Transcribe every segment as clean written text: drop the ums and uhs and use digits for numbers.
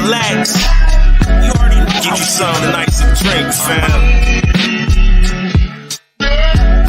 relax. You already know. Get you something nice to drink, fam.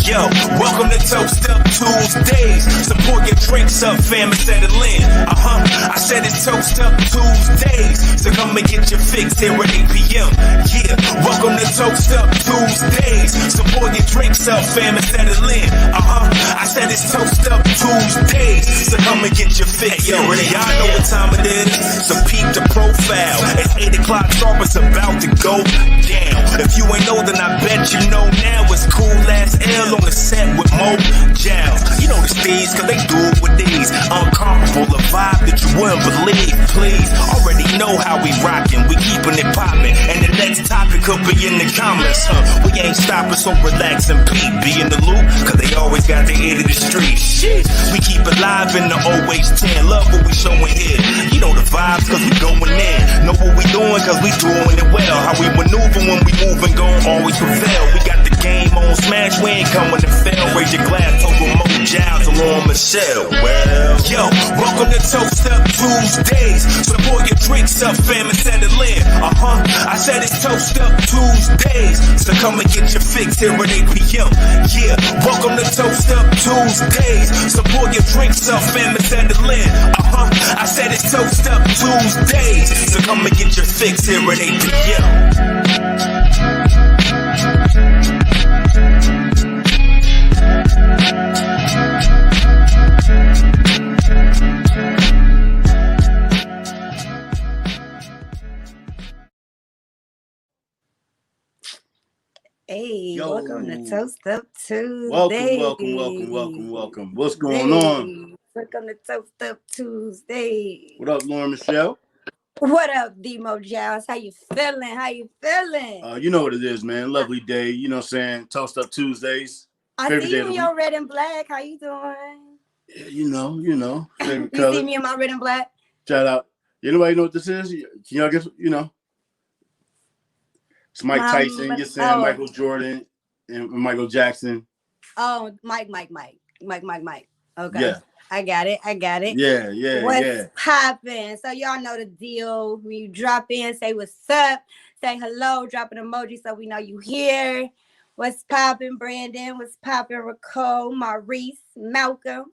Yo, welcome to Toast Up Tuesdays. Support your drinks up, fam, and settle in. I said it's Toast Up Tuesdays. So come and get your fix here at 8 p.m. Yeah, welcome to Toast Up Tuesdays. Support your drinks up, fam, and settle in. I said it's Toast Up Tuesdays. So come and get your fix. Yo, y'all know what time it is. So peep the profile. It's 8 o'clock sharp, it's about to go down. If you ain't know, then I bet you know now. It's Cool Ass L on the set with Mo Giles. You know the steeds, cause they do it with these. Uncomparable, a vibe that you wouldn't believe. Please, already know how we rockin'. We keepin' it poppin'. And the next topic could be in the comments, We ain't stoppin', so relax and peep. Be in the loop, cause they always got their ear to the street. Shit, we keep it live in the always 10. Love what we showin' here. You know the vibes, cause we goin' in. Know what we doing, cause we doing it well. How we maneuver when we move and gon' always prevail. We got the game on smash, we ain't coming to fail. Raise your glass, talk with Mo Giles along Michelle. Well, yo, welcome to Toast Up Tuesdays. Support your drinks up, fam, and settle in. I said it's Toast Up Tuesdays. So come and get your fix here at 8 p.m. Yeah, welcome to Toast Up Tuesdays. Support your drinks up, fam, and settle in. I said it's Toast Up Tuesdays. So come and get your fix here at 8 p.m. Hey, Yo. welcome to Toast Up Tuesday. Welcome. What's going on? Welcome to Toast Up Tuesday. What up, Lauren Michelle? What up, Demo Giles? How you feeling? You know what it is, man. Lovely day. You know what I'm saying? Toast Up Tuesdays. I Favorite see day you of in the your week. red and black. How you doing? Yeah, you know. Favorite You color. see me in my red and black? Shout out. Anybody know what this is? Can y'all guess? It's Mike Tyson. You're saying Michael Jordan and Michael Jackson. Oh, Mike. Okay. Yeah. I got it. Yeah. What's poppin'? So y'all know the deal. When you drop in, say what's up, say hello, drop an emoji so we know you here. What's poppin', Brandon? What's poppin', Ricole, Maurice, Malcolm?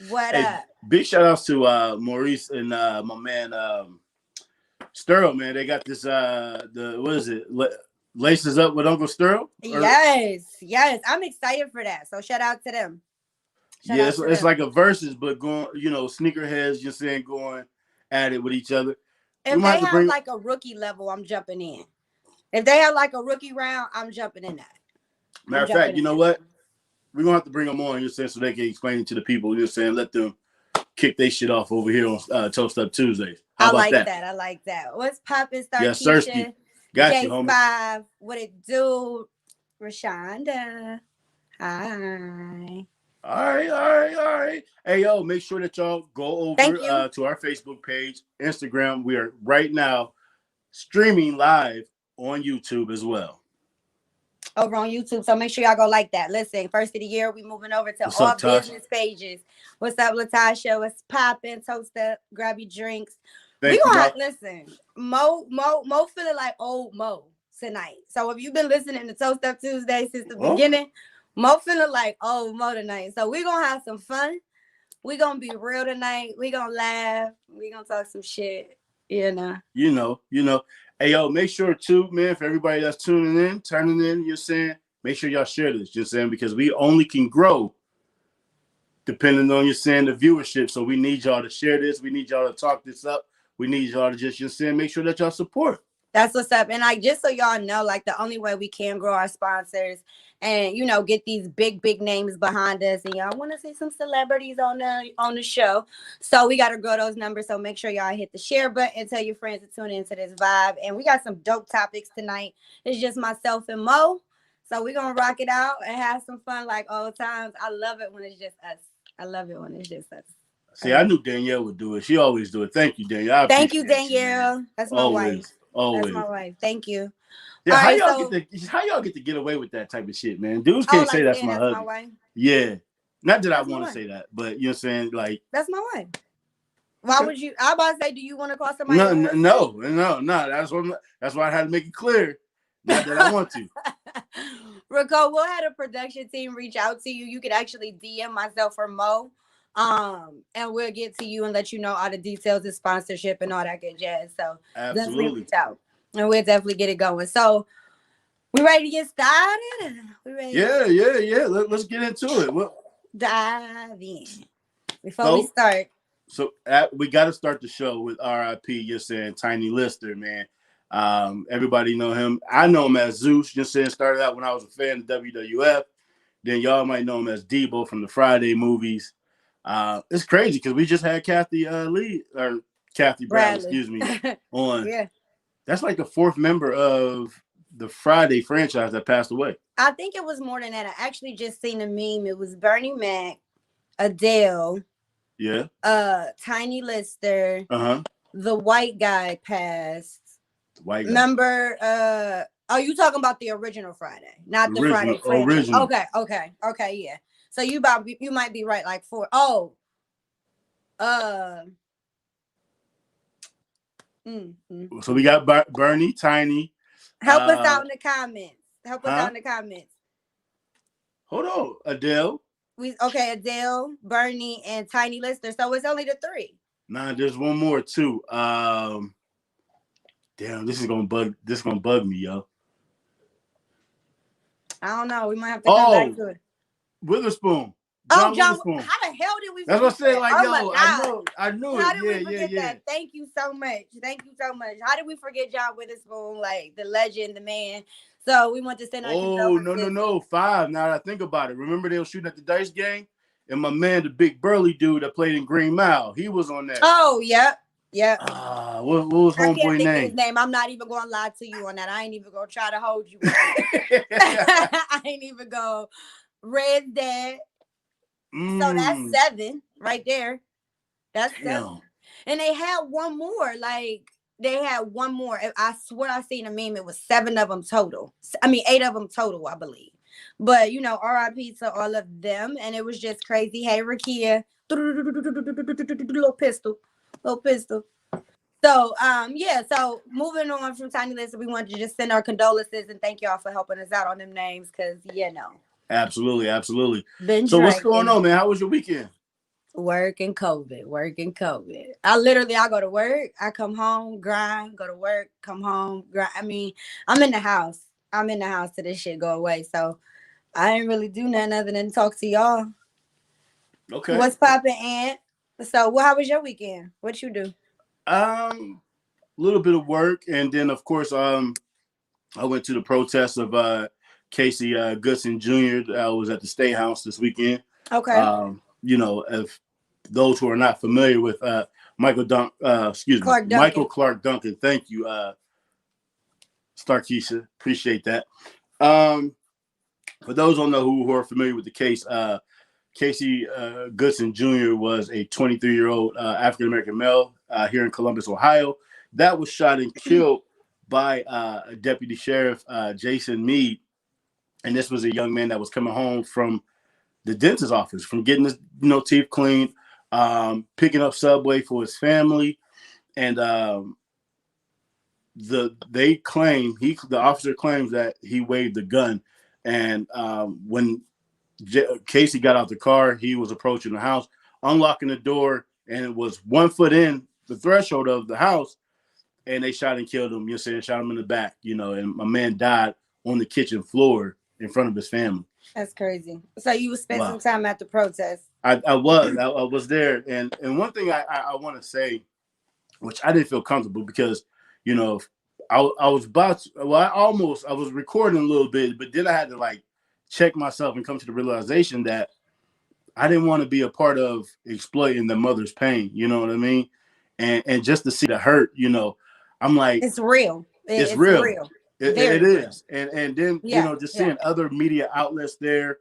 What up? Big shout outs to Maurice and my man Sterl, man. They got this Laces Up with Uncle Sterl? Yes. I'm excited for that. So shout out to them. It's like a versus, but going, sneakerheads just saying going at it with each other. If they have like a rookie level, I'm jumping in. If they have like a rookie round, I'm jumping in that. Matter of fact, you know what? We're gonna have to bring them on, so they can explain it to the people. Let them kick their shit off over here on Toast Up Tuesdays. How about that? I like that. What's poppin', Star Yes, Sirski. Got you, homie. J5, what it do? Rashonda. Hi. All right. Hey, yo, make sure that y'all go over to our Facebook page, Instagram. We are right now streaming live on YouTube as well. Over on YouTube. So make sure y'all go like that. Listen, first of the year, we moving over to What's all up, Tasha? business pages. What's up, Latasha? What's popping? Toast up, grab your drinks. Listen, Mo feeling like old Mo tonight. So if you've been listening to Toast Up Tuesday since the beginning, Mo feeling like old Mo tonight. So we're going to have some fun. We're going to be real tonight. We're going to laugh. We're going to talk some shit, You know. Hey, yo, make sure too, man, for everybody that's turning in, make sure y'all share this, because we only can grow depending on, the viewership. So we need y'all to share this. We need y'all to talk this up. We need y'all to just make sure that y'all support. That's what's up. And just so y'all know, the only way we can grow our sponsors and, get these big names behind us. And y'all want to see some celebrities on the show. So we got to grow those numbers. So make sure y'all hit the share button and tell your friends to tune into this vibe. And we got some dope topics tonight. It's just myself and Mo. So we're going to rock it out and have some fun like old times. I love it when it's just us. See, I knew Danielle would do it. She always do it. Thank you, Danielle. Thank you, Danielle. That's my wife. Always. That's my wife. Thank you. Yeah, how y'all get to get away with that type of shit, man? Dudes can't say that's my husband. My wife? Yeah. Not that I want to say that, but you're saying that's my wife. Why would you? I about to say, do you want to call somebody? No. That's why I had to make it clear. Not that I want to. Rico, we'll have a production team reach out to you. You could actually DM myself or Mo. And we'll get to you and let you know all the details of sponsorship and all that good jazz. So definitely reach out. And we'll definitely get it going. So we ready to get started? We ready? Yeah. Let's get into it. Dive in. Before we start. So we got to start the show with RIP. You're saying Tiny Lister, man. Everybody know him. I know him as Zeus. Just saying, started out when I was a fan of WWF. Then y'all might know him as Debo from the Friday movies. It's crazy because we just had Kathy Bradley, excuse me, on. Yeah. That's like the fourth member of the Friday franchise that passed away. I think it was more than that. I actually just seen a meme. It was Bernie Mac, Adele, Tiny Lister, the white guy passed. The white guy. Remember, are you talking about the original Friday, not the Friday franchise? Original. Okay, yeah. So you might be right, like four. So we got Bernie, Tiny. Help us out in the comments. Hold on, Adele. Adele, Bernie, and Tiny Lister. So it's only the three. Nah, there's one more too. Damn, this is gonna bug me, yo. I don't know. We might have to come back to it. Witherspoon. John Witherspoon. How the hell did we forget That's what I said. Like, that? I knew How it. did we forget that? Thank you so much. How did we forget John Witherspoon, like the legend, the man? So we want to send our condolences. No. 5. Now that I think about it. Remember they were shooting at the dice game? And my man, the big burly dude that played in Green Mile, he was on that. Oh, yep. What was homeboy name? I can't think of his name. I'm not even going to lie to you on that. I ain't even going to try to hold you on that. I ain't even going to. Red's dad. So that's 7 right there. That's 7. Damn. And they had one more. I swear I seen a meme. It was 7 of them total. 8 of them total, I believe. But, RIP to all of them. And it was just crazy. Hey, Rakia. Little pistol. So, so moving on from Tiny Lister, we wanted to just send our condolences and thank y'all for helping us out on them names because, Absolutely. So what's going on, man? How was your weekend? Work and COVID. I go to work, I come home, grind, go to work, come home, grind. I'm in the house. Till this shit go away. So I ain't really do nothing other than talk to y'all. Okay. What's poppin', Aunt? So how was your weekend? What you do? A little bit of work, and then of course, I went to the protest of Casey Goodson Jr. I was at the State House this weekend. Okay. If those who are not familiar with Michael Clark Duncan, thank you, Starkeisha, appreciate that. For those who don't know who are familiar with the case, Casey Goodson Jr. was a 23-year-old African-American male here in Columbus, Ohio, that was shot and killed by Deputy Sheriff Jason Meade. And this was a young man that was coming home from the dentist's office, from getting his teeth cleaned, picking up Subway for his family. And the officer claims that he waved the gun. And when Casey got out the car, he was approaching the house, unlocking the door, and it was 1 foot in the threshold of the house, and they shot and killed him. Shot him in the back, and my man died on the kitchen floor in front of his family. That's crazy. So you spent some time at the protest. I was there, and one thing I want to say, which I didn't feel comfortable because I was recording a little bit, but then I had to check myself and come to the realization that I didn't want to be a part of exploiting the mother's pain. You know what I mean? And just to see the hurt, I'm like, it's real. It's real. It is. And then, seeing other media outlets there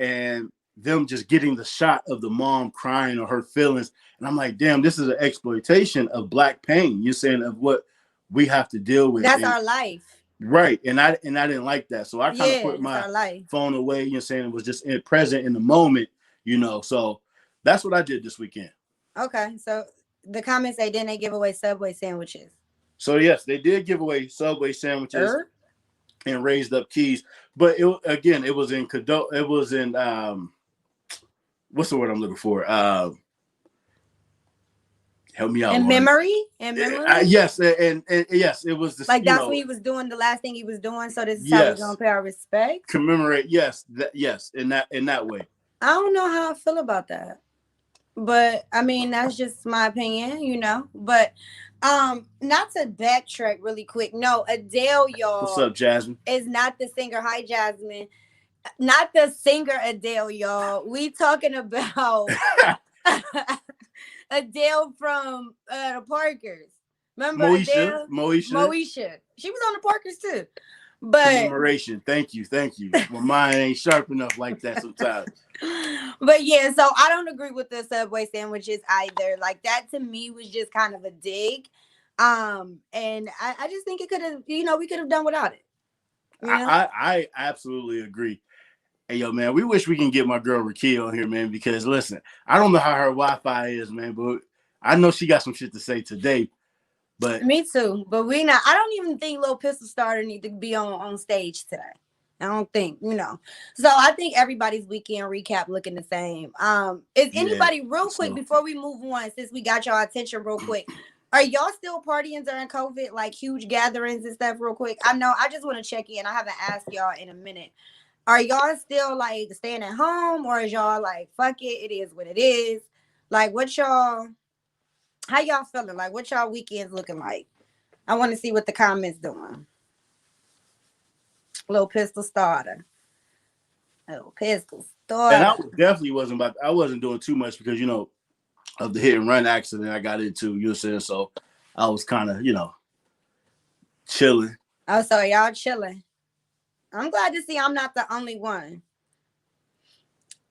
and them just getting the shot of the mom crying or her feelings. And I'm like, damn, this is an exploitation of Black pain. You're saying of what we have to deal with. That's our life. Right. And I didn't like that. So I kind of put my phone away, it was just present in the moment, so that's what I did this weekend. Okay. So The comments say, didn't they give away Subway sandwiches? So yes, they did give away Subway sandwiches and raised up keys, but it was in what's the word I'm looking for? Help me out. In memory? Yes, and yes, it was like that's what he was doing. The last thing he was doing. So this is how we're gonna pay our respect. Commemorate. Yes, in that way. I don't know how I feel about that, but I mean that's just my opinion, you know. But not to backtrack really quick. No, Adele, y'all. What's up, Jasmine? Is not the singer. Hi, Jasmine. Not the singer Adele, y'all. We talking about Adele from the Parkers. Remember Adele? Moesha. She was on the Parkers too. But commemoration. Thank you. My mind ain't sharp enough like that sometimes. But yeah, so I don't agree with the Subway sandwiches either. Like that to me was just kind of a dig. And I just think it could have, we could have done without it. You know? I absolutely agree. Hey, yo, man, we wish we can get my girl Rakia on here, man, because listen, I don't know how her Wi-Fi is, man, but I know she got some shit to say today. But me too. But I don't even think Lil Pistol Starter need to be on stage today. I don't think, So I think everybody's weekend recap looking the same. Is anybody real quick before we move on, since we got y'all attention real quick? Are y'all still partying during COVID, like huge gatherings and stuff real quick? I know I just want to check in. I haven't asked y'all in a minute. Are y'all still like staying at home, or is y'all like, fuck it, it is what it is? Like how y'all feeling? Like what y'all weekends looking like? I want to see what the comments doing. Little Pistol Starter. And I definitely I wasn't doing too much because, of the hit and run accident I got into, you know what I'm saying? So I was kind of, chilling. Oh, so y'all chilling. I'm glad to see I'm not the only one.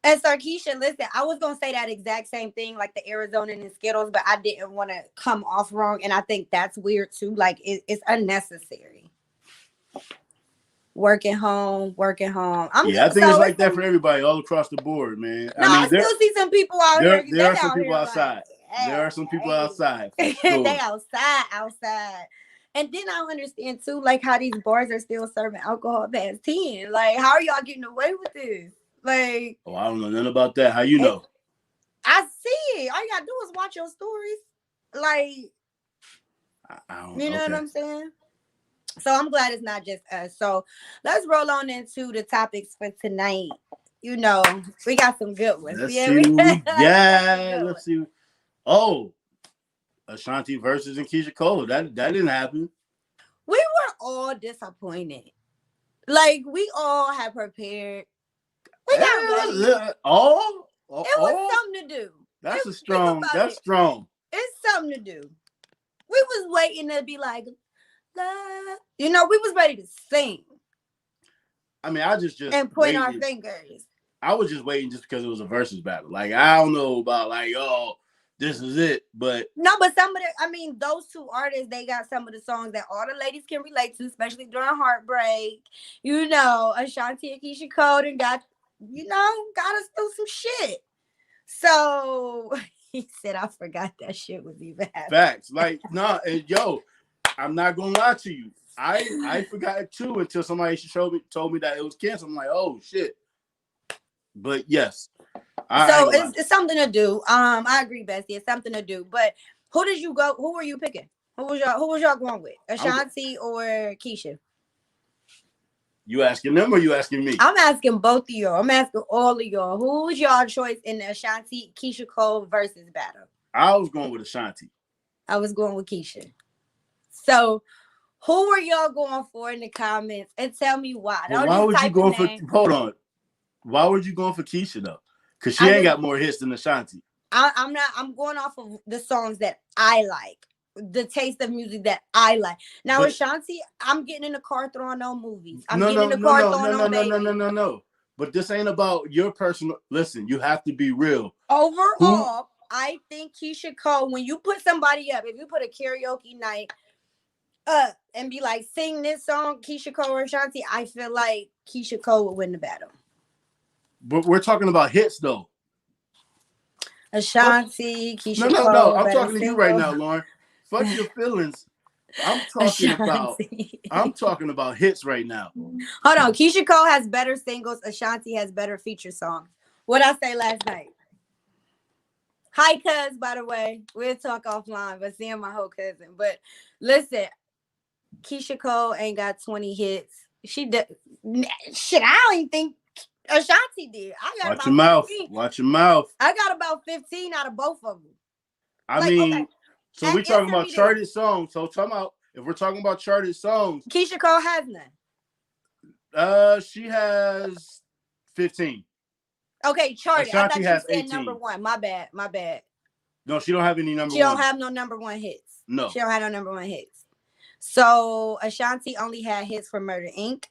And Sarkeisha, listen, I was going to say that exact same thing, like the Arizona and the Skittles, but I didn't want to come off wrong. And I think that's weird too. Like it's unnecessary. Working home. I think it's like that for everybody all across the board, man. No, I still see some people out here. There are some people outside. There are some people outside. Sure. They outside. And then I understand too, like how these bars are still serving alcohol past 10. Like, how are y'all getting away with this? Like, oh, I don't know nothing about that. How you know? I see it. All you gotta do is watch your stories. Like, I don't know what I'm saying? So I'm glad it's not just us. So let's roll on into the topics for tonight. We got some good ones. Let's see. Oh, Ashanti versus Keisha Cole. That didn't happen. We were all disappointed. Like we all had prepared. We got ready. It was something to do. That's strong. It's something to do. We was waiting to be like, we was ready to sing. I mean, I just and point our fingers. I was just waiting just because it was a versus battle. Like, I don't know about like, oh, this is it. But no, but those two artists, they got some of the songs that all the ladies can relate to, especially during heartbreak. Ashanti and Keisha Cole and got us through some shit. So he said, I forgot that shit was even happening. Facts. Like, no, and I'm not gonna lie to you. I forgot it too until somebody told me that it was canceled. I'm like, oh shit. But yes. It's something to do. I agree, Bessie. It's something to do. But who were you picking? Who was y'all going with? Ashanti or Keisha? You asking them or you asking me? I'm asking both of y'all. I'm asking all of y'all. Who was y'all choice in the Ashanti Keisha Cole versus battle? I was going with Ashanti. I was going with Keisha. So who were y'all going for in the comments? And tell me why. Well, why would you go for? Hold on. Why were you going for Keisha though? Because she ain't got more hits than Ashanti. I'm not. I'm going off of the songs that I like, the taste of music that I like. Now, Ashanti, I'm getting in the car throwing on movies. No. But this ain't about your personal. Listen, you have to be real. Overall, I think Keisha Cole. When you put somebody up, if you put a karaoke night up and be like, sing this song, Keisha Cole or Ashanti, I feel like Keisha Cole would win the battle. But we're talking about hits, though. Ashanti, Keisha No. Cole, I'm better talking to you right single. now, Lauren. Fuck your feelings. I'm talking Ashanti. about hits right now. Hold on. Keisha Cole has better singles. Ashanti has better feature songs. What I say last night? Hi, cuz, by the way. We'll talk offline, but seeing my whole cousin. But listen, Keisha Cole ain't got 20 hits. She did shit. I don't even think Ashanti did. I got Watch about your mouth. 15. Watch your mouth. I got about 15 out of both of them. I Like, mean, okay. so we're talking Answer about me this. charted songs. So talking about if we're talking about charted songs, Keisha Cole has none. she has 15. Okay, charted. I Ashanti thought you has said 18. number one. My bad. No, she don't have any number She one. don't have no number one hits. No. She don't have no number one hits. So Ashanti only had hits for Murder Inc.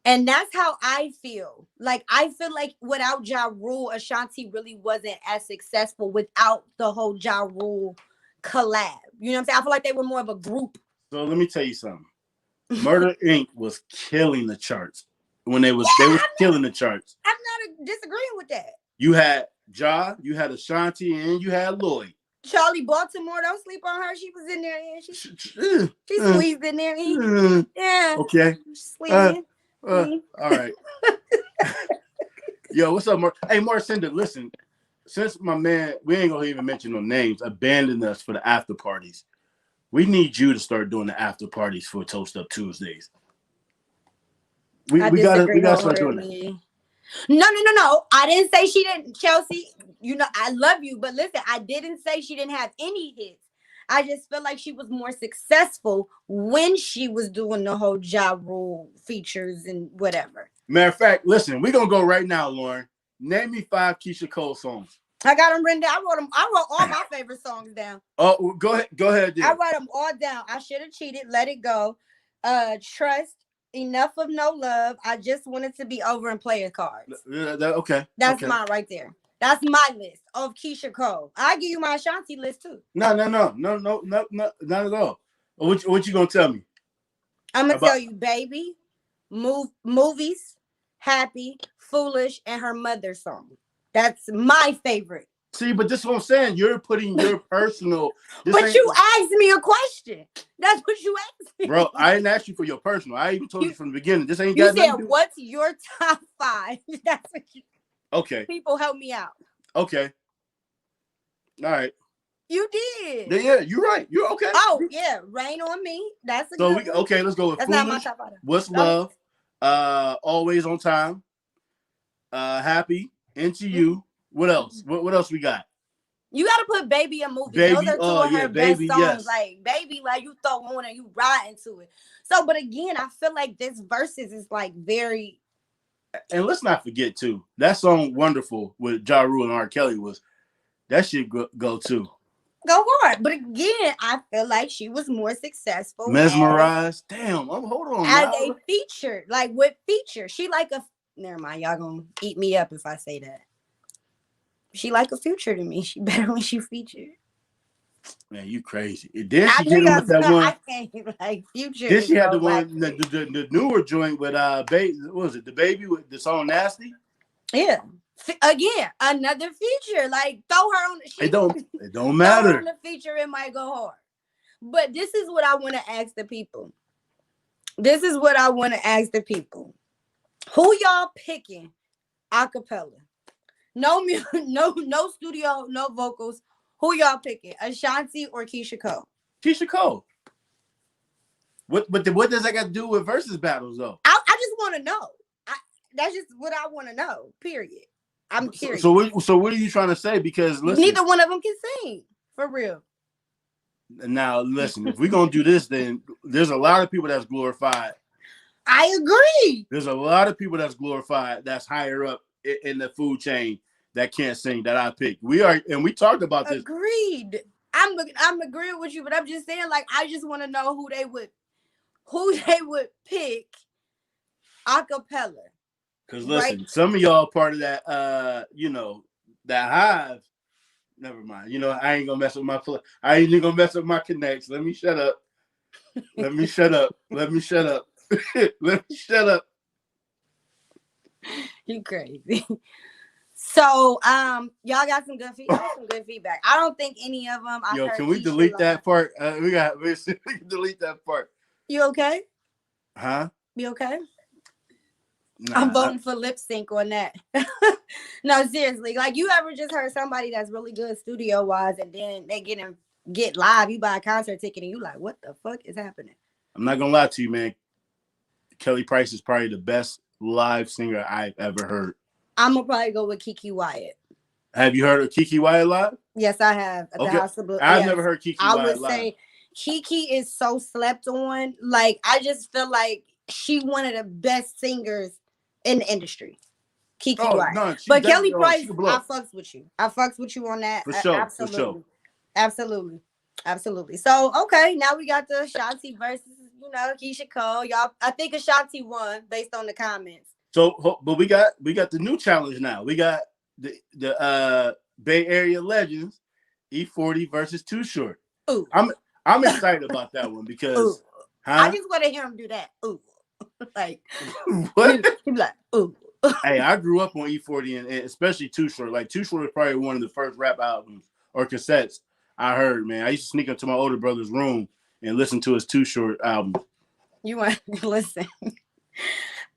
And that's how I feel. Like, I feel like without Ja Rule, Ashanti really wasn't as successful without the whole Ja Rule collab. You know what I'm saying? I feel like they were more of a group. So let me tell you something. Murder Inc. was killing the charts when they was killing the charts. I'm not disagreeing with that. You had Ja, you had Ashanti, and you had Lloyd. Charlie Baltimore, don't sleep on her. She was in there. And she squeezed in there. Yeah. Okay. Squeezing. All right. Yo, what's up, Mark? Hey, Marcinda, listen. Since my man, we ain't gonna even mention no names, abandoned us for the after parties. We need you to start doing the after parties for Toast Up Tuesdays. We gotta start doing that. No. I didn't say she didn't, Chelsea. You know, I love you, but listen, I didn't say she didn't have any hits. I just feel like she was more successful when she was doing the whole Ja Rule features and whatever. Matter of fact, listen, we're gonna go right now, Lauren. Name me 5 Keisha Cole songs. I got them written down. I wrote all my favorite songs down. Oh, go ahead. Dude. I wrote them all down. I should have cheated. Let it go. Trust. Enough of no love. I just wanted to be over and play a card. Okay. That's mine right there. That's my list of Keisha Cole. I give you my Ashanti list too. No, not at all. What you gonna tell me? I'm gonna tell you, baby, movies, happy, foolish, and her mother song. That's my favorite. See, but this is what I'm saying. You're putting your personal. But you asked me a question. That's what you asked me. Bro, I didn't ask you for your personal. I even told you from the beginning. This ain't you got said, nothing to do. What's your top 5? That's what you. Okay. People help me out. Okay. All right. You did. Yeah, you're right. You're okay. Oh, yeah. Rain on Me. That's a good one. Okay, let's go with That's Foolish. not my top 5. What's Love? Always on Time. Happy. Into You. What else? What else we got? You gotta put Baby in movies. Baby, those are two of her best songs. Yes. Like Baby, like you throw on and you ride into it. So, but again, I feel like this verses is like very. And let's not forget too, that song "Wonderful" with Ja Rule and R. Kelly was that shit go too. Go hard, but again, I feel like she was more successful. Mesmerized. Damn, hold on. As now. a feature, like with feature, she like a. Never mind, y'all gonna eat me up if I say that. She like a future to me. She better when she featured. Man, you crazy. Then she hit him with that one. I can't like future. Then she had the one, the newer joint with baby. What was it? The Baby with the song "Nasty." Yeah. Again, another feature. Like throw her on. It don't matter. Throw her on the feature, it might go hard. But this is what I want to ask the people. Who y'all picking acapella? No studio, no vocals. Who y'all picking? Ashanti or Keisha Cole? Keisha Cole. What does that got to do with versus battles though? I just want to know. That's just what I want to know. Period. I'm curious. So what are you trying to say? Because listen, neither one of them can sing for real. Now listen, if we're gonna do this, then there's a lot of people that's glorified. I agree. There's a lot of people that's glorified that's higher up in the food chain that can't sing that I picked. We talked about this. Agreed. I'm agreeing with you, but I'm just saying, like, I just want to know who they would pick acapella. Because listen, some of y'all part of that that hive. Never mind. I ain't gonna mess with I ain't even gonna mess with my connects. Let me shut up. Let me shut up. Let me shut up. Let me shut up. You crazy. So, y'all got some good feedback. I don't think any of them. I Yo, heard can we Keisha delete that live. part? We can delete that part. You okay? Huh? You okay? I'm Nah. voting for lip sync on that. No, seriously. Like, you ever just heard somebody that's really good studio wise, and then they get live? You buy a concert ticket, and you like, what the fuck is happening? I'm not gonna lie to you, man. Kelly Price is probably the best live singer I've ever heard. I'm gonna probably go with Kiki Wyatt. Have you heard of Kiki Wyatt live? Yes, I have at the Okay. House of Blues. I've Yes. never heard Kiki I Wyatt would live. say Kiki is so slept on. Like, I just feel like she one of the best singers in the industry. Kiki Wyatt. No, But Kelly she Price, can blow. I fucks with you. I fucks with you on that. For sure. Absolutely. For sure. Absolutely. Absolutely. So, okay, now we got the Shanti versus, Keisha Cole. Y'all, I think Ashanti won based on the comments. So, but we got the new challenge now. We got the Bay Area legends, E40 versus Too Short. Ooh. I'm excited about that one because I just want to hear him do that. Ooh. Like, what? He be like, ooh. Hey, I grew up on E40 and especially Too Short. Like, Too Short was probably one of the first rap albums or cassettes I heard, man. I used to sneak into my older brother's room and listen to his Too Short album. You want to listen?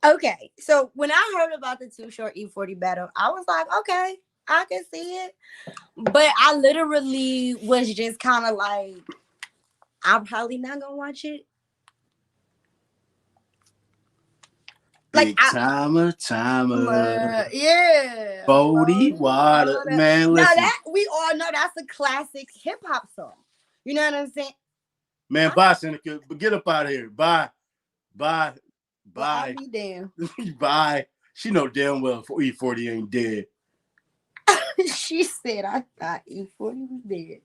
Okay, so when I heard about the Too Short E40 battle, I was like, okay, I can see it. But I literally was just kind of like, I'm probably not gonna watch it. Like, timer. Yeah. 40 water. Man, listen. Now that we all know that's a classic hip hop song. You know what I'm saying? Man, bye, Seneca. But get up out of here. Bye. Well, I'll be damn. Bye. She know damn well E40 ain't dead. She said, I thought E40 was dead.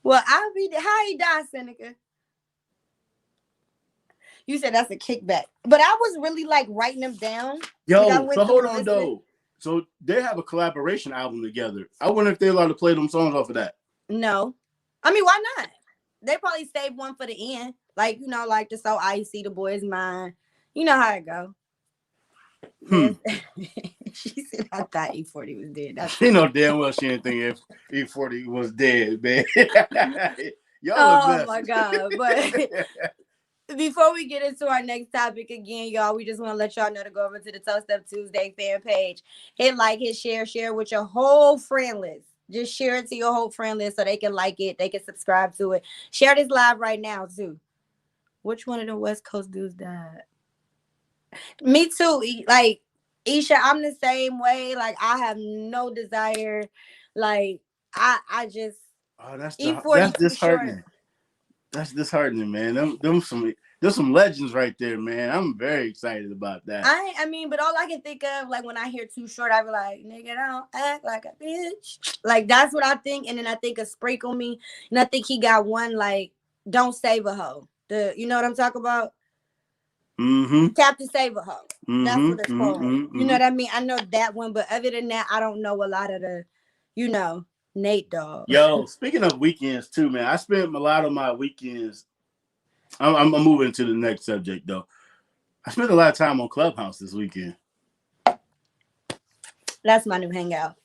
Well, I'll be dead. How he died, Seneca? You said that's a kickback. But I was really like writing them down. Yo, so hold on though. So they have a collaboration album together. I wonder if they're allowed to play them songs off of that. No. I mean, why not? They probably saved one for the end. Like, like the So Icy, The Boy's Mine. You know how it go. She said, I thought E40 was dead. She know damn well she didn't think if E40 was dead, man. Oh my God. But before we get into our next topic again, y'all, we just want to let y'all know to go over to the Toast Up Tuesday fan page. Hit like, hit share with your whole friend list. Just share it to your whole friend list so they can like it. They can subscribe to it. Share this live right now, too. Which one of the West Coast dudes died? Me too. Like, Isha, I'm the same way. Like, I have no desire. Like, I just... Oh, that's disheartening. That's disheartening, man. There's some legends right there, man. I'm very excited about that. I mean, but all I can think of, like, when I hear Too Short, I be like, nigga, don't act like a bitch. Like, that's what I think. And then I think of Sprinkle Me. And I think he got one, like, Don't Save a Hoe. You know what I'm talking about? Mm-hmm. Captain Save a Hoe. Mm-hmm. That's what it's called. Mm-hmm. You know what I mean? I know that one. But other than that, I don't know a lot of the, Nate Dogg. Yo, speaking of weekends too, man, I spent a lot of my weekends. I'm moving to the next subject though. I spent a lot of time on Clubhouse this weekend. That's my new hangout.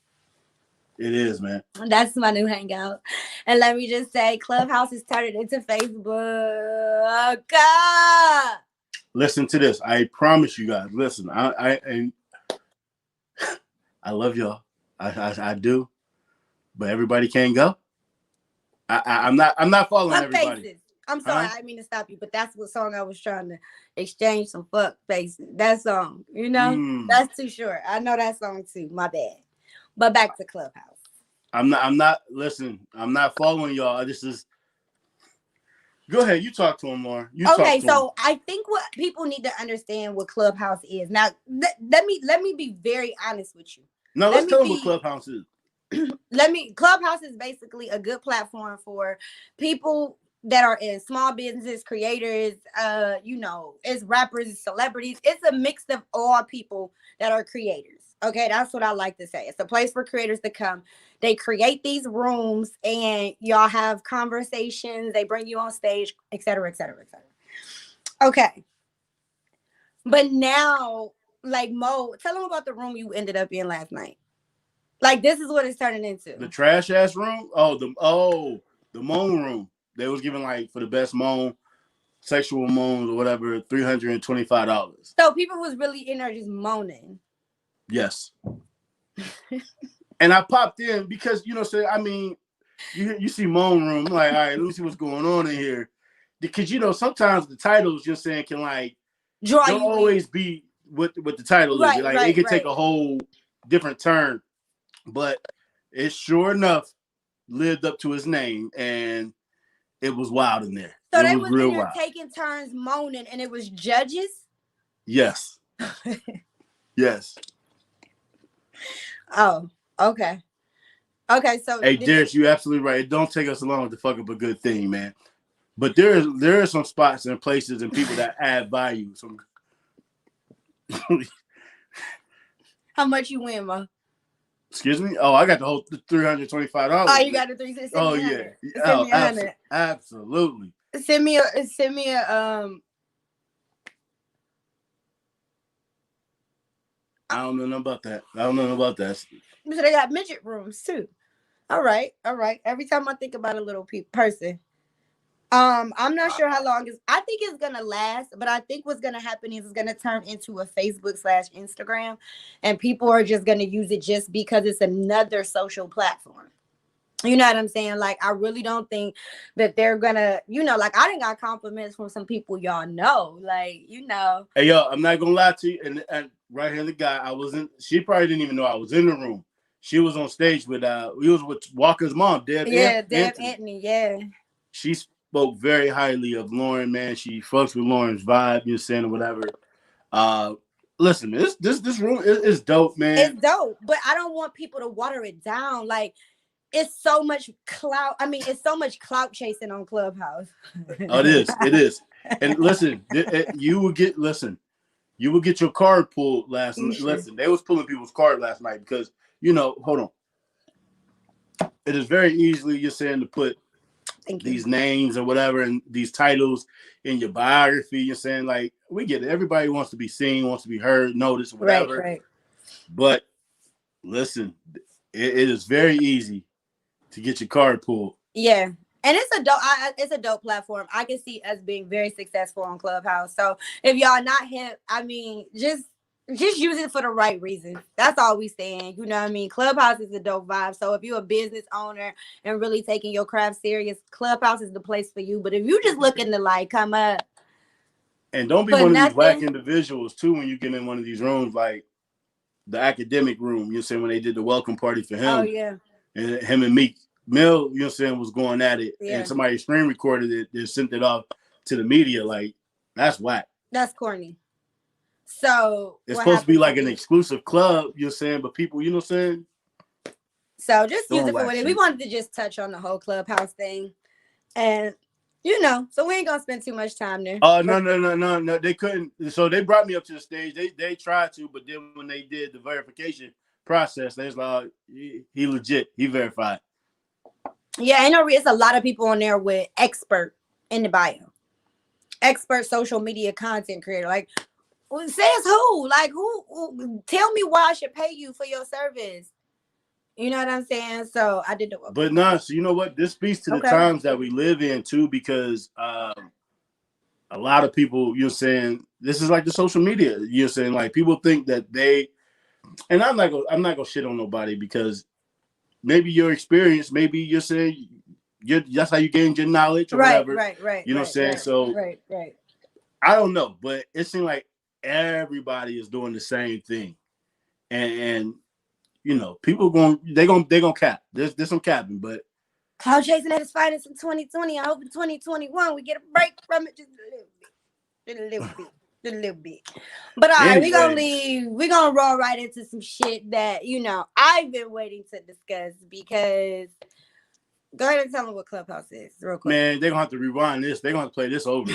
It is, man. That's my new hangout. And let me just say, Clubhouse is turned into Facebook. Listen to this. I promise you guys. Listen, I love y'all. I do. But everybody can't go. I'm not following fuck everybody. Faces. I'm sorry, I didn't mean to stop you, but that's what song I was trying to exchange some fuck faces. That song, that's Too Short. I know that song too. My bad. But back to Clubhouse. I'm not listen, I'm not following y'all. This is go ahead, you talk to him more. Okay, so I think what people need to understand what Clubhouse is. Now, let me be very honest with you. No, let's tell them what Clubhouse is. Clubhouse is basically a good platform for people that are in small businesses, creators, it's rappers, it's celebrities. It's a mix of all people that are creators. Okay, that's what I like to say. It's a place for creators to come. They create these rooms and y'all have conversations. They bring you on stage, et cetera, et cetera, et cetera. Okay. But now, like Mo, tell them about the room you ended up in last night. Like this is what it's turning into. The trash ass room. The moan room. They was giving like for the best moan, sexual moans or whatever, $325. So people was really in there just moaning. Yes. And I popped in because I mean, you see moan room. I'm like, all right, let me see what's going on in here. Because sometimes the titles can like don't always be what the title is. Like it could take a whole different turn. But it sure enough lived up to his name, and it was wild in there. So it they was real in there wild. taking turns moaning, and it was judges? Yes. Yes. Oh, okay. Okay, so hey, Darius, you're absolutely right. It don't take us long to fuck up a good thing, man. But there are some spots and places and people that add value. How much you win, Mo? Excuse me? Oh, I got the whole $325. Oh, you got the 360. Oh yeah. Send me 100. Absolutely. Send me a I don't know about that. So they got midget rooms too. All right. Every time I think about a little person, I'm not sure how long I think it's gonna last, but I think what's gonna happen is it's gonna turn into a Facebook/Instagram, and people are just gonna use it just because it's another social platform. You know what I'm saying? Like, I really don't think that they're gonna, like, I didn't got compliments from some people y'all know. Like, Hey, yo, I'm not gonna lie to you. And right here, the guy, she probably didn't even know I was in the room. She was on stage with, we was with Walker's mom, Deb Anthony, yeah. She spoke very highly of Lauren, man. She fucks with Lauren's vibe, you're saying, or whatever. Listen, this room is dope, man. It's dope, but I don't want people to water it down. Like, it's so much clout. I mean, it's so much clout chasing on Clubhouse. Oh, it is. And listen, you will get your card pulled last night. Listen, they was pulling people's card last night because, hold on. It is very easily, you're saying, to put these names or whatever and these titles in your biography. You're saying, like, we get it. Everybody wants to be seen, wants to be heard, noticed, whatever. Right. But listen, it is very easy to get your card pulled. Yeah. And it's a dope platform. I can see us being very successful on Clubhouse. So if y'all not hip, I mean, just use it for the right reason. That's all we saying. You know what I mean? Clubhouse is a dope vibe. So if you're a business owner and really taking your craft serious, Clubhouse is the place for you. But if you just looking to like come up. And don't be one of these whack individuals too when you get in one of these rooms, like the academic room, you know, saying when they did the welcome party for him. Oh yeah. And him and Meek Mill, you know, saying was going at it, and somebody screen recorded it and sent it off to the media. Like, that's whack. That's corny. So it's supposed to be like an exclusive club, you're saying, but people, you know what I'm saying? So just use it for what it is. We wanted to just touch on the whole Clubhouse thing, and so we ain't gonna spend too much time there. Oh no, they couldn't. So they brought me up to the stage. They tried to, but then when they did the verification process, they was like, he legit, he verified. Yeah, I know it's a lot of people on there with expert in the bio. Expert social media content creator. Like, says who? Like, who? Tell me why I should pay you for your service. You know what I'm saying? So I did the work. But so you know what? This speaks to the times that we live in too, because a lot of people, you're saying, this is like the social media. You're saying, like, people think that and I'm not gonna shit on nobody, because maybe your experience, maybe you're saying that's how you gained your knowledge or whatever. Right. You know what I'm saying? So right. I don't know, but it seems like everybody is doing the same thing, and people they're gonna cap. There's some capping, but cloud chasing at its finest in 2020. I hope in 2021 we get a break from it just a little bit. But all right, we're gonna roll right into some shit that I've been waiting to discuss, because go ahead and tell them what Clubhouse is real quick. Man, they're gonna have to rewind this. They're gonna have to play this over.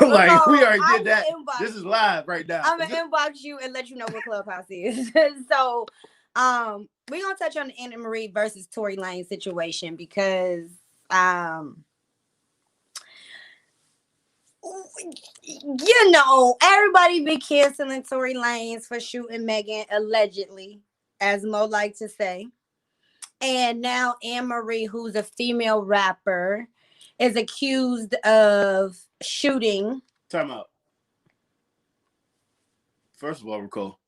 Like, we already did that. This is live right now. I'm gonna inbox you and let you know what Clubhouse is. So we're gonna touch on the Anna Marie versus Tory Lanez situation, because everybody be canceling Tory Lanez for shooting Megan allegedly. as Mo like to say. And now Anne Marie, who's a female rapper, is accused of shooting. Time out. First of all, Nicole,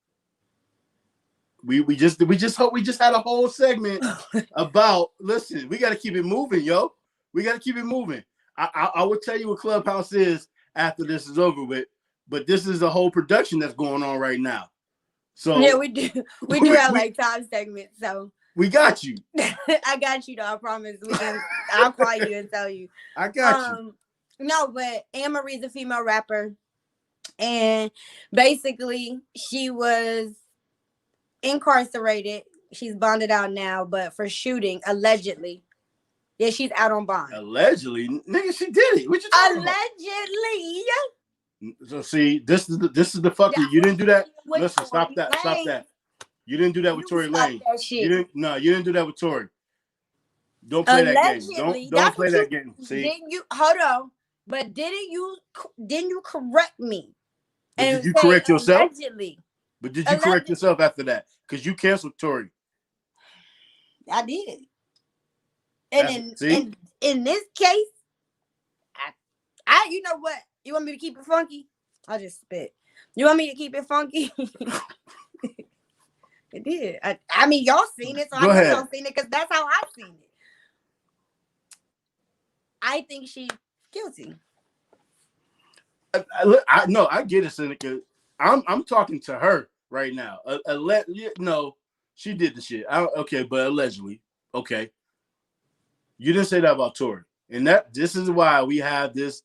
we just had a whole segment about. Listen, we got to keep it moving, yo. We got to keep it moving. I will tell you what Clubhouse is after this is over with, but this is a whole production that's going on right now. So yeah, we do have like time segments. So we got you. I got you, though. I promise. I'll call you and tell you. I got you. No, but Anne Marie's a female rapper, and basically she was incarcerated. She's bonded out now, but for shooting allegedly. Yeah, she's out on bond. Allegedly, nigga, she did it. What you talking allegedly. About? So see, this is the fucking. You didn't do that. Listen, stop that. Stop that. You didn't do that with Tory Lane. You didn't do that with Tory. Don't play that game. Don't play that game. See? Didn't you hold on? But didn't you correct me? Did you correct yourself? Allegedly. But did you correct yourself after that? Because you canceled Tory. I did. And in this case, I you know what? You want me to keep it funky? I'll just spit. You want me to keep it funky? It did. I mean, y'all seen it, so I know y'all seen it because that's how I seen it. I think she's guilty. I get it, Seneca. I'm talking to her right now. No, she did the shit. Okay, but allegedly, okay. You didn't say that about Tory, and this is why we have this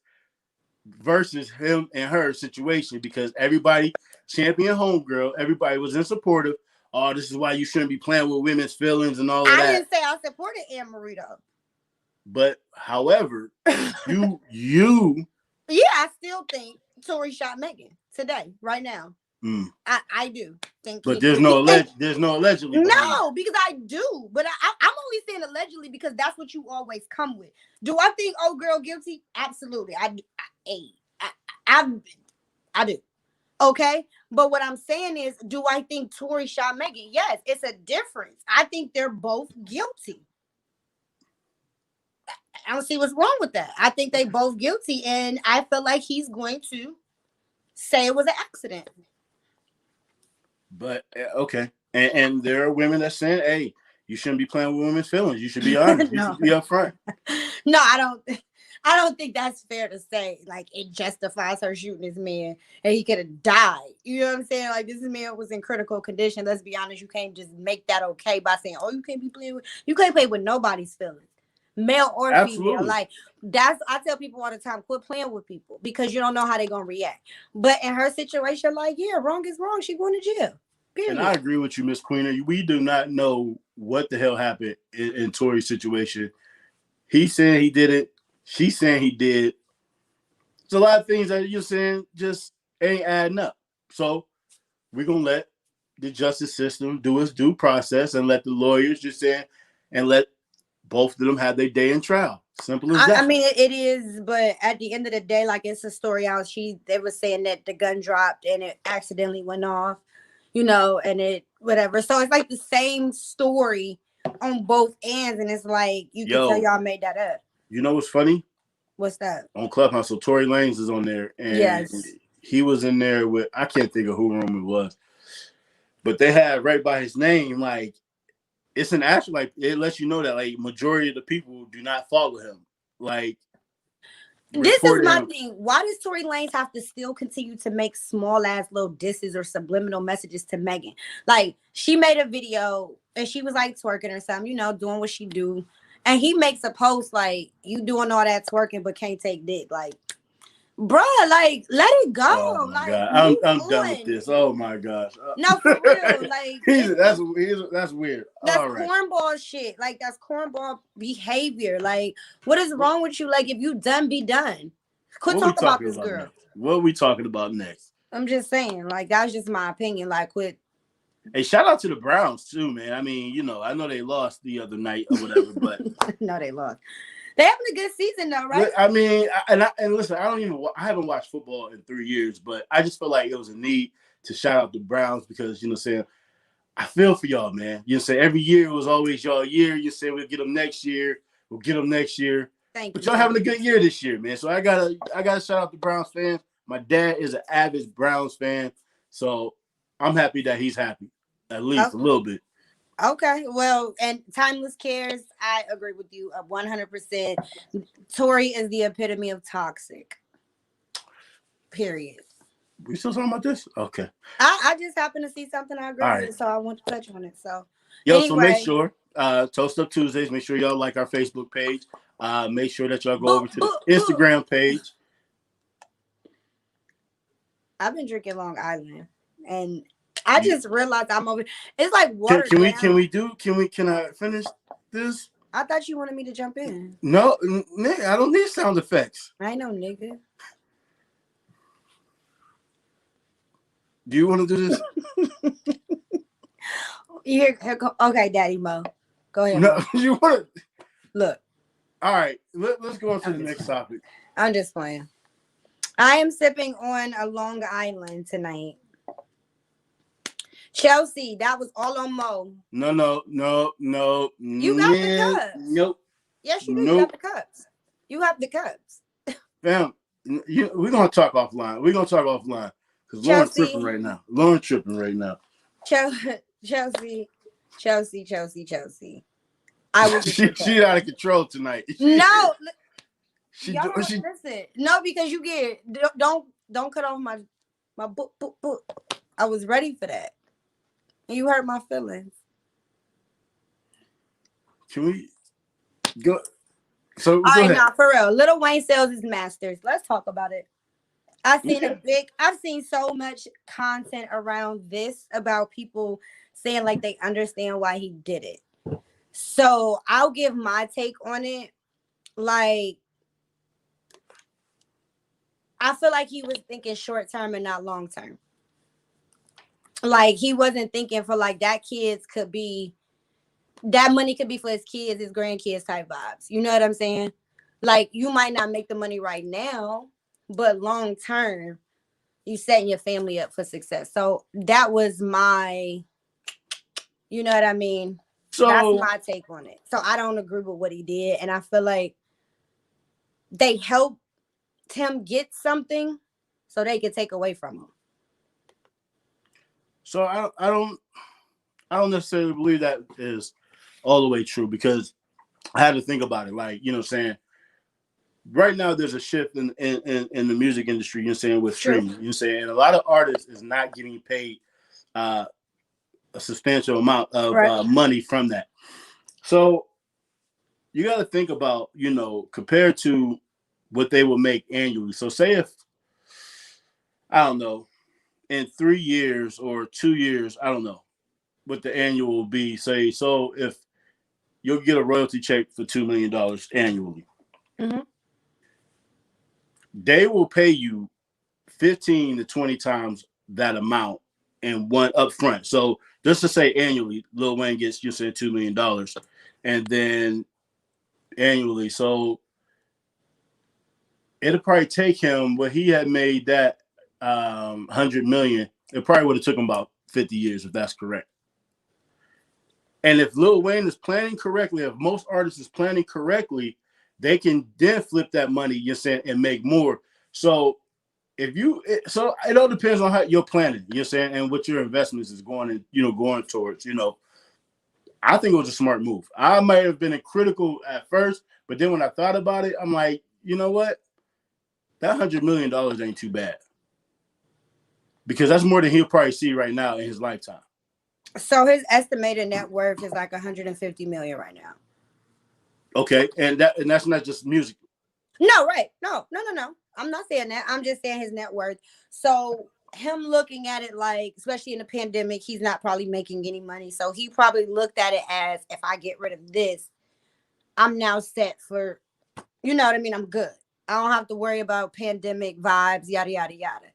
versus him and her situation, because everybody championed homegirl, everybody was in supportive. Oh, this is why you shouldn't be playing with women's feelings and all of that. I didn't say I supported Anne Marie though. But however, you yeah, I still think Tory shot Megan today, right now. I do think. But there's no allegedly. No, because I do. But I'm only saying allegedly because that's what you always come with. Do I think old girl guilty? Absolutely. I do. Okay. But what I'm saying is, do I think Tory shot Megan? Yes, it's a difference. I think they're both guilty. I don't see what's wrong with that. I think they both guilty, and I feel like he's going to say it was an accident. But okay, and there are women that saying, "Hey, you shouldn't be playing with women's feelings. You should be honest. You should be upfront." No, I don't think that's fair to say. Like, it justifies her shooting this man, and he could have died. You know what I'm saying? Like, this man was in critical condition. Let's be honest. You can't just make that okay by saying, "Oh, you can't play with nobody's feelings." Male or female. Like, I tell people all the time, quit playing with people because you don't know how they're gonna react. But in her situation, like, yeah, wrong is wrong. She going to jail. Period. And I agree with you, Miss Queener. We do not know what the hell happened in Tory's situation. He's saying he did it. She's saying he did. There's a lot of things that you're saying just ain't adding up. So we're gonna let the justice system do its due process and let the lawyers and let both of them have their day in trial. Simple as that. I mean, it is, but at the end of the day, like, it's a story out. They were saying that the gun dropped and it accidentally went off, and it whatever. So it's like the same story on both ends, and it's like you can tell y'all made that up. You know what's funny? What's that? On Clubhouse, so Tory Lanez is on there, and he was in there with, I can't think of who room it was, but they had right by his name, like, it's an actual, like, it lets you know that, like, majority of the people do not follow him. Like, this is my thing. Why does Tory Lanez have to still continue to make small ass little disses or subliminal messages to Megan? Like, she made a video and she was like twerking or something, doing what she do. And he makes a post like, you doing all that twerking but can't take dick. Like, bruh, like, let it go. Oh my God. I'm done with this. Oh my gosh. No, for real. Like, that's weird. That's cornball shit. Like, that's cornball behavior. Like, what is wrong with you? Like, if you done, be done. Quit talking about this girl. Next? What are we talking about next? I'm just saying, like, that's just my opinion. Like, quit. Hey, shout out to the Browns too, man. I mean, I know they lost the other night or whatever, but no, they lost. They having a good season though, right? I mean, and listen, I haven't watched football in 3 years, but I just feel like it was a need to shout out the Browns because, I feel for y'all, man. You say every year was always y'all year. You say we'll get them next year. We'll get them next year. Thank But you. y'all having a good year this year, man. So I gotta shout out the Browns fans. My dad is an avid Browns fan, so I'm happy that he's happy, at least a little bit. Okay, well, and Timeless Cares, I agree with you 100%. Tori is the epitome of toxic. Period. We still talking about this? Okay. I just happened to see something I agree All with, right. so I want to touch on it. So, So make sure, Toast Up Tuesdays, make sure y'all like our Facebook page. Make sure that y'all go over to the Instagram page. I've been drinking Long Island, and I just realized I'm over. It's like water. Can I finish this? I thought you wanted me to jump in. No, nigga, I don't need sound effects. I know, nigga. Do you want to do this? Here, okay, Daddy Mo. Go ahead. No, Mo. you want to Look. All right, let's go on to the next topic. I'm just playing. I am sipping on a Long Island tonight. Chelsea, that was all on Mo. No. You got the cups. Nope. Yes, you do. Nope. You got the cups. You have the cups. Fam, we're gonna talk offline. We're gonna talk offline because Lauren's tripping right now. Chelsea. I was she's out of control tonight. No. Listen. No, because you get don't cut off my book. I was ready for that. You hurt my feelings. Can we go? So all right, now for real. Lil Wayne sells his masters. Let's talk about it. I've seen so much content around this about people saying like they understand why he did it. So I'll give my take on it. Like, I feel like he was thinking short term and not long term. Like, he wasn't thinking for like that money could be for his kids, his grandkids type vibes. You know what I'm saying? Like, you might not make the money right now, but long term, you setting your family up for success. So that was my, you know what I mean? So that's my take on it. So I don't agree with what he did. And I feel like they helped him get something so they could take away from him. So I don't necessarily believe that is all the way true, because I had to think about it. Like, you know what I'm saying? Right now there's a shift in the music industry, you know what I'm saying, with streaming. You know what I'm saying? And a lot of artists is not getting paid a substantial amount of money from that. So you got to think about, you know, compared to what they will make annually. So say if, I don't know, in 3 years or 2 years, I don't know what the annual will be. Say, so if you'll get a royalty check for $2 million annually, they will pay you 15 to 20 times that amount in one upfront. So just to say annually, Lil Wayne gets, you said, $2 million, and then annually. So it'll probably take him what he had made that 100 million. It probably would have took him about 50 years, if that's correct. And if Lil Wayne is planning correctly, if most artists is planning correctly, they can then flip that money, you're saying, and make more. So so it all depends on how you're planning, you're saying, and what your investments is going towards. You know, I think it was a smart move. I might have been critical at first, but then when I thought about it, I'm like, you know what? That $100 million ain't too bad, because that's more than he'll probably see right now in his lifetime. So his estimated net worth is like 150 million right now. Okay, and that's not just music. No, right? No. I'm not saying that. I'm just saying his net worth. So him looking at it like, especially in the pandemic, he's not probably making any money. So he probably looked at it as, if I get rid of this, I'm now set for, you know what I mean? I'm good. I don't have to worry about pandemic vibes, yada, yada, yada.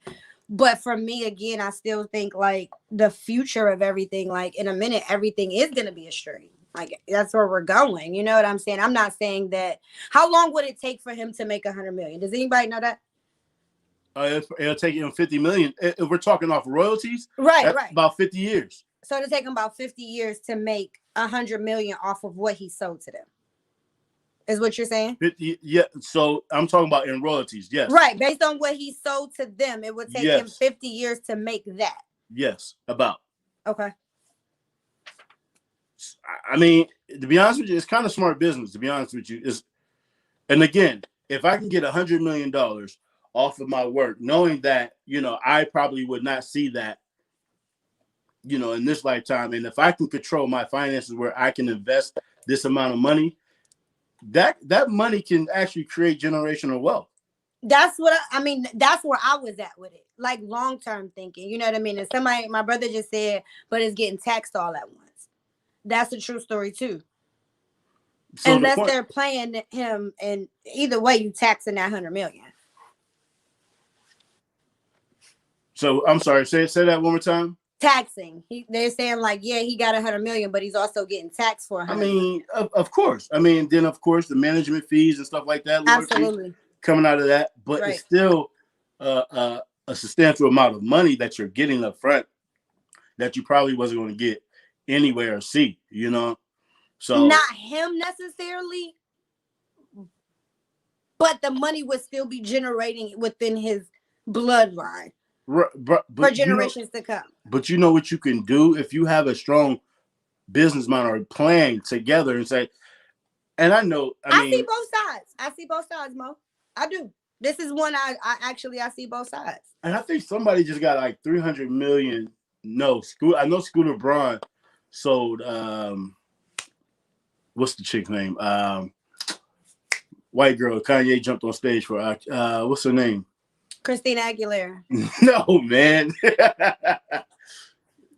But for me, again, I still think like the future of everything, like in a minute, everything is going to be a stream. Like, that's where we're going. You know what I'm saying? I'm not saying that. How long would it take for him to make 100 million? Does anybody know that? It'll take him 50 million. If we're talking off royalties, right. About 50 years. So it'll take him about 50 years to make 100 million off of what he sold to them. Is what you're saying? Yeah. So I'm talking about in royalties. Yes. Right. Based on what he sold to them, it would take him 50 years to make that. Yes. About. Okay. I mean, to be honest with you, it's kind of smart business. To be honest with you, and again, if I can get $100 million off of my work, knowing that I probably would not see that in this lifetime, and if I can control my finances where I can invest this amount of money, that money can actually create generational wealth. That's what I mean. That's where I was at with it, like long-term thinking. You know what I mean? And my brother just said, but it's getting taxed all at once. That's a true story too. So unless they're playing him, and either way, you taxing that 100 million. So I'm sorry, say that one more time. Taxing. They're saying like, yeah, he got 100 million, but he's also getting taxed for 100. I mean, of course. I mean, then of course the management fees and stuff like that. Absolutely. Coming out of that, but It's still a substantial amount of money that you're getting up front that you probably wasn't going to get anywhere or see. So not him necessarily, but the money would still be generating within his bloodline. For generations to come. But you know what you can do if you have a strong business mind or plan together and say, and I know, I mean, see both sides. I see both sides, Mo. I do. This is one I see both sides. And I think somebody just got like 300 million. No, I know Scooter Braun sold. What's the chick's name? White girl. Kanye jumped on stage for. What's her name? Christina Aguilera. No, man.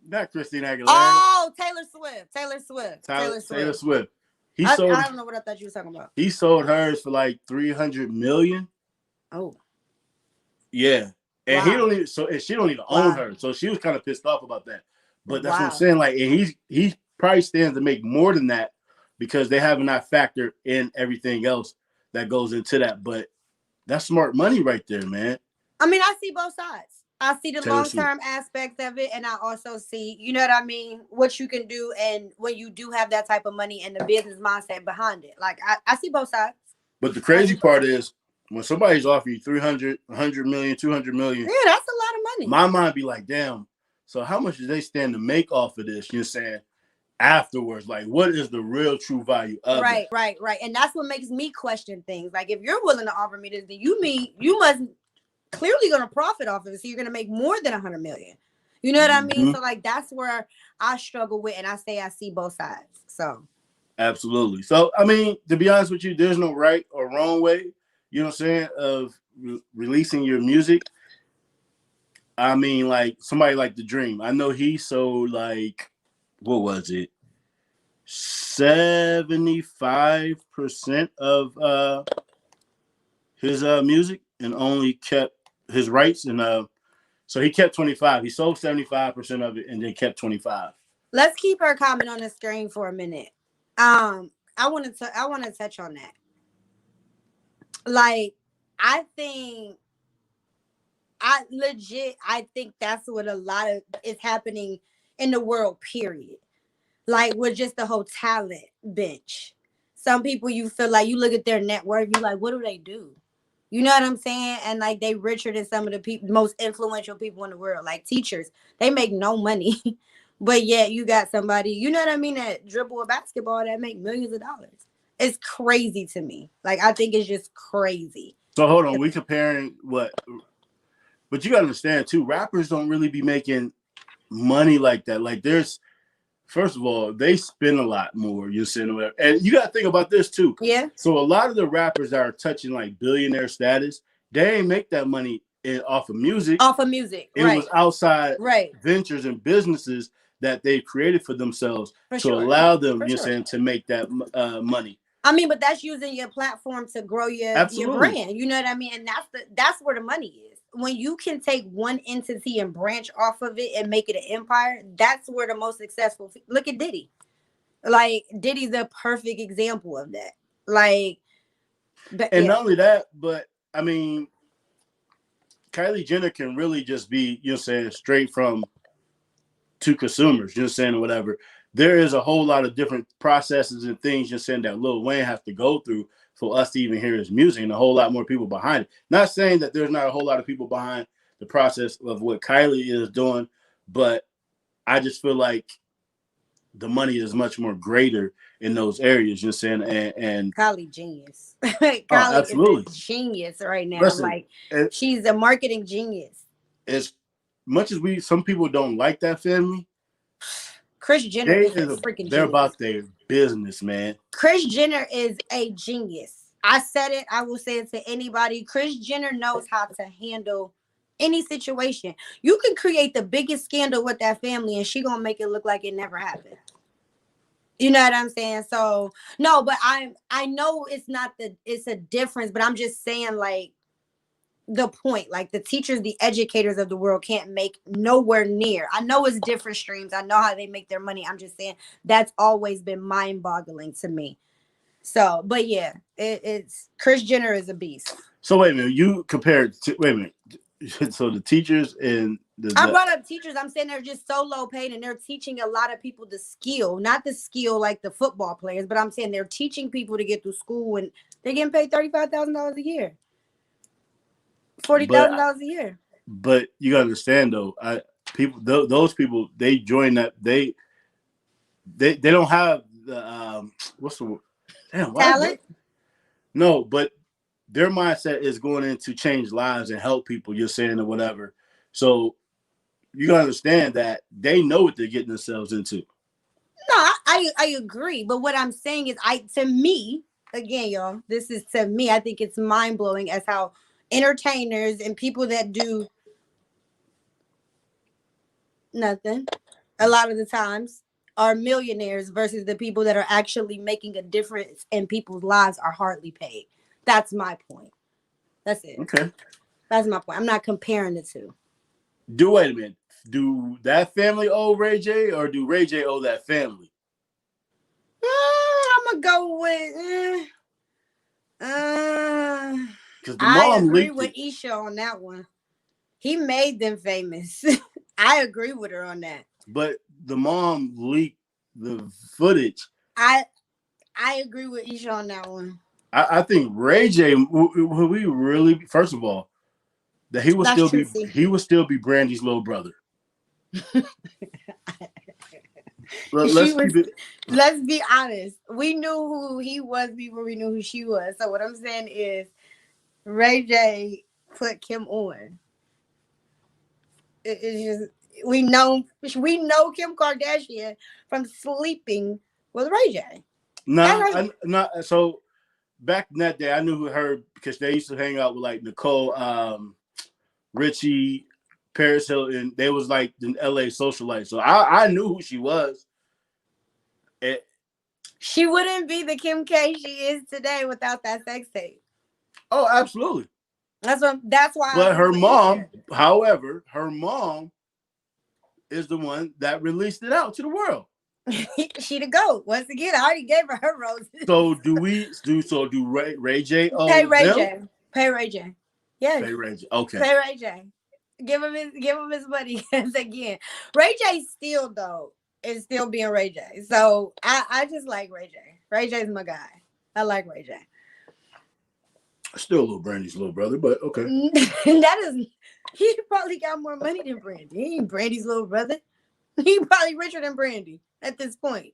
Not Christina Aguilera. Oh, Taylor Swift. Taylor Swift. I don't know what I thought you were talking about. He sold hers for like 300 million. Oh. Yeah. And he don't even she don't even own her. So she was kind of pissed off about that. But that's what I'm saying. Like, and he probably stands to make more than that because they have not factored in everything else that goes into that. But that's smart money right there, man. I mean, I see both sides. I see the long-term aspects of it, and I also see, you know what I mean, what you can do, and when you do have that type of money and the business mindset behind it. Like, I see both sides. But the crazy part is, when somebody's offering you 300, 100 million, 200 million. Yeah, that's a lot of money. My mind be like, damn, so how much do they stand to make off of this? You're saying afterwards, like, what is the real true value of it? Right. And that's what makes me question things. Like, if you're willing to offer me this, then you must clearly going to profit off of it. So you're going to make more than 100 million. You know what I mean? So like, that's where I struggle with, and I say I see both sides. So absolutely. So, I mean, to be honest with you, there's no right or wrong way, you know what I'm saying, of releasing your music. I mean, like somebody like The Dream. I know he sold like, what was it? 75% of his music, and only kept his rights, and so he kept 25. He sold 75% of it and then kept 25. Let's keep her comment on the screen for a minute. I want to touch on that. Like, I think that's what a lot of is happening in the world, period. Like, with just the whole talent bench. Some people, you feel like you look at their net worth, you like, what do they do? You know what I'm saying? And like, they richer than some of the most influential people in the world. Like teachers, they make no money, but yet you got somebody, you know what I mean, that dribble a basketball that make millions of dollars. It's crazy to me. Like, I think it's just crazy. So hold on, we comparing what? But you gotta understand too, rappers don't really be making money like that. Like, there's, first of all, they spend a lot more. You're saying, and you got to think about this too. Yeah. So a lot of the rappers that are touching like billionaire status, they ain't make that money off of music. It was outside ventures and businesses that they created for themselves allow them, you're saying, to make that money. I mean, but that's using your platform to grow your brand. You know what I mean? And that's where the money is. When you can take one entity and branch off of it and make it an empire, that's where the most successful. Look at Diddy. Like, Diddy's a perfect example of that. Like, not only that, but I mean, Kylie Jenner can really just be, you know, saying, straight from to consumers, you know what I'm saying, or whatever. There is a whole lot of different processes and things, you're saying, that Lil Wayne has to go through for us to even hear his music, and a whole lot more people behind it. Not saying that there's not a whole lot of people behind the process of what Kylie is doing, but I just feel like the money is much more greater in those areas, you know what I'm saying? And Kylie genius. Kylie is a absolutely. genius right now. Listen, Like, she's a marketing genius. as much as some people don't like that family, Kris Jenner is a freaking they're genius. about their business, man. Kris Jenner is a genius. I said it. I will say it to anybody. Kris Jenner knows how to handle any situation. You can create the biggest scandal with that family, and she gonna make it look like it never happened. You know what I'm saying? So no, but I know it's a difference, but I'm just saying, like, the point, like, the teachers, the educators of the world can't make nowhere near. I know it's different streams. I know how they make their money. I'm just saying that's always been mind-boggling to me. So, but yeah, it's Kris Jenner is a beast. So wait a minute, you compared to wait a minute. So the teachers and I brought up teachers. I'm saying they're just so low paid, and they're teaching a lot of people the skill, not the skill like the football players, but I'm saying they're teaching people to get through school, and they're getting paid $35,000 a year. $40,000 a year. But you gotta understand though, those people, they join that they don't have the what's the word? Damn, Talent? No, but their mindset is going in to change lives and help people, you're saying, or whatever. So you gotta understand that they know what they're getting themselves into. No, I agree. But what I'm saying is, to me, again, y'all, this is to me, I think it's mind blowing as how entertainers and people that do nothing a lot of the times are millionaires versus the people that are actually making a difference in people's lives are hardly paid. That's my point. That's it. Okay. That's my point. I'm not comparing the two. Wait a minute. Do that family owe Ray J, or do Ray J owe that family? I'm gonna go with because the I mom agree leaked with it. Isha on that one. He made them famous. I agree with her on that. But the mom leaked the footage. I agree with Isha on that one. I think Ray J, would we really, first of all, that he would still be Brandy's little brother. Let's be honest. We knew who he was before we knew who she was. So what I'm saying is, Ray J put Kim on. It's just we know Kim Kardashian from sleeping with Ray J. So back in that day, I knew her because they used to hang out with like Nicole, Richie, Paris Hilton. They was like the LA socialite. So I knew who she was. She wouldn't be the Kim K she is today without that sex tape. Oh, absolutely. That's why. But her mom, however, is the one that released it out to the world. She the GOAT. Once again, I already gave her roses. So do Ray J pay Ray J? Pay Ray J. Yes. Pay Ray J. Okay. Pay Ray J. Give him his money. Again, Ray J still though is still being Ray J. So I just like Ray J. Ray J's my guy. I like Ray J. Still little Brandy's little brother, but okay. He probably got more money than Brandy. He ain't Brandy's little brother. He probably richer than Brandy at this point.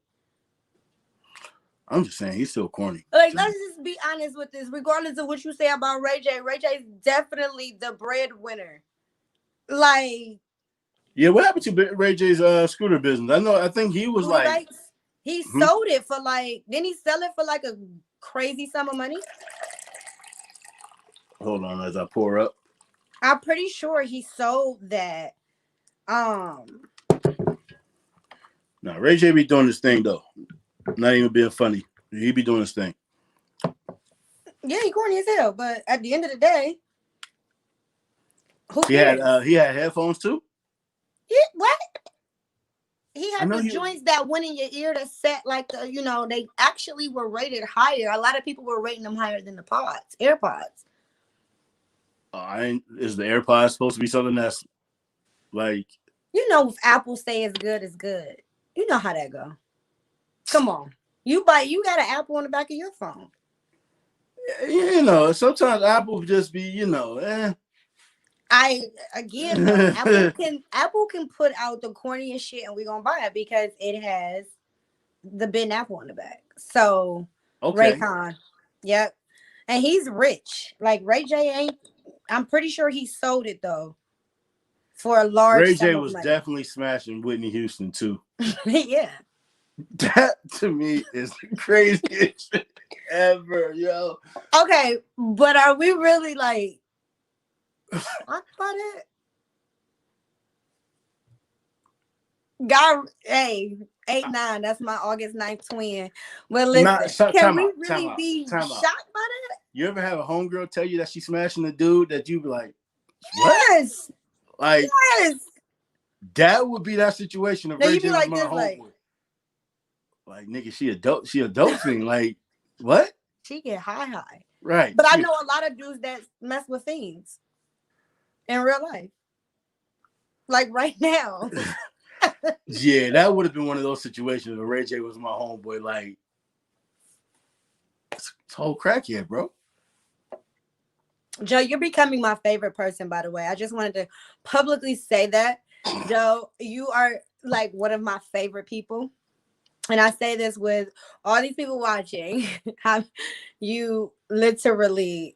I'm just saying he's still corny. Like, let's just be honest with this. Regardless of what you say about Ray J, Ray J's definitely the breadwinner. Like, yeah, what happened to Ray J's scooter business? I think he was like he sold it for like, didn't he sell it for like a crazy sum of money? Hold on as I pour up. I'm pretty sure he sold that. No, Ray J be doing this thing though. Not even being funny. He be doing his thing. Yeah, he corny as hell. But at the end of the day, who he cares? He had headphones too. Yeah, what? He had the joints that went in your ear that set like the, they actually were rated higher. A lot of people were rating them higher than the AirPods. Is the AirPods supposed to be something that's like You know, if Apple say it's good, it's good. You know how that go. Come on. You got an Apple on the back of your phone. You know, sometimes Apple just be, Again though, Apple can put out the corniest shit and we're gonna buy it because it has the Ben Apple on the back. So Okay. Raycon. Yep. And he's rich. Like Ray J ain't, I'm pretty sure he sold it though for a large Ray sum J of was money. definitely smashing Whitney Houston too. Yeah. That to me is the craziest shit ever, yo. Okay, but are we really like shocked by that? God, hey, 8-9, that's my August 9th twin. Well, listen, can we really be shocked by that? You ever have a homegirl tell you that she's smashing a dude that you be like, what? Yes. Like, yes. That would be that situation if now Ray you J be was like my this, homeboy. Like, nigga, she a dope thing. Like, what? She get high. Right. But I know a lot of dudes that mess with fiends in real life. Like right now. Yeah, that would have been one of those situations where Ray J was my homeboy. Like, it's whole crackhead, bro. Joe, you're becoming my favorite person, by the way. I just wanted to publicly say that. Joe, you are like one of my favorite people. And I say this with all these people watching. You literally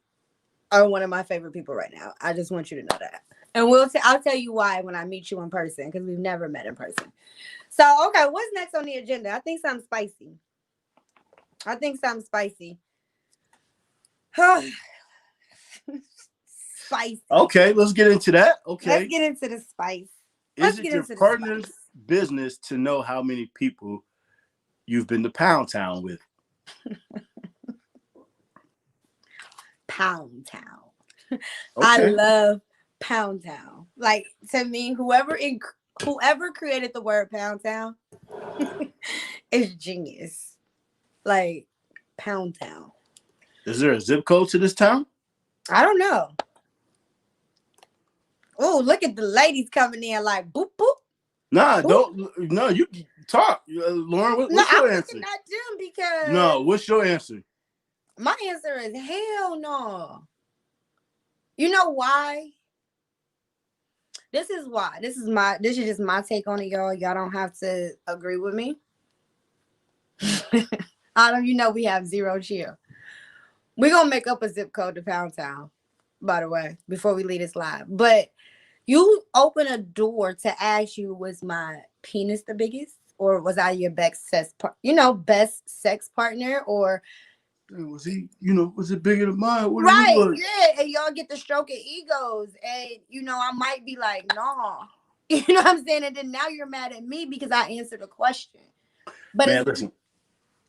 are one of my favorite people right now. I just want you to know that. And I'll tell you why when I meet you in person, because we've never met in person. So, okay, what's next on the agenda? I think something spicy. Spicy. Okay, let's get into that. Okay. Let's get into the spice. Is it your partner's business to know how many people you've been to Pound Town with? Pound Town. Okay. I love Pound Town. Like, to me, whoever created the word Pound Town is genius. Like, Pound Town. Is there a zip code to this town? I don't know. Oh, look at the ladies coming in like boop boop. Nah, boop. No, you talk, Lauren. What's your answer? I'm looking at them because no. What's your answer? My answer is hell no. You know why? This is why. This is just my take on it, y'all. Y'all don't have to agree with me. We have zero chill. We're gonna make up a zip code to Pound Town, by the way, before we leave this live. But you open a door to ask you, was my penis the biggest? Or was I your best sex partner? Or was it bigger than mine? Right, yeah. And y'all get the stroking egos. And I might be like, no. You know what I'm saying? And then now you're mad at me because I answered a question. But man, listen.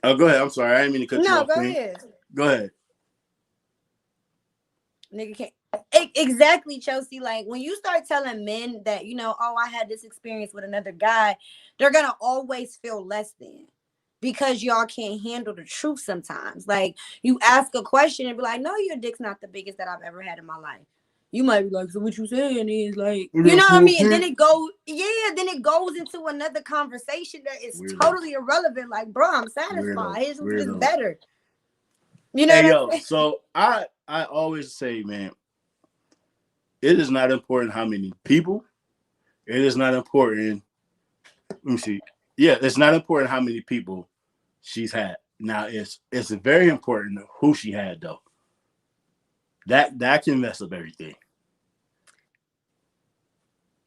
Oh, go ahead. I'm sorry. I didn't mean to cut you off. No, go ahead. Go ahead. Nigga can't. Exactly, Chelsea. Like, when you start telling men that, I had this experience with another guy, they're going to always feel less than. Because y'all can't handle the truth sometimes. Like, you ask a question and be like, no, your dick's not the biggest that I've ever had in my life. You might be like, so what you saying is like, you know what I mean? And then it goes into another conversation that is totally irrelevant. Like, bro, I'm satisfied. His is better. You know hey, yo, so I always say, man, it is not important how many people. It is not important. Let me see. Yeah, it's not important how many people she's had. Now, it's very important who she had, though. That can mess up everything.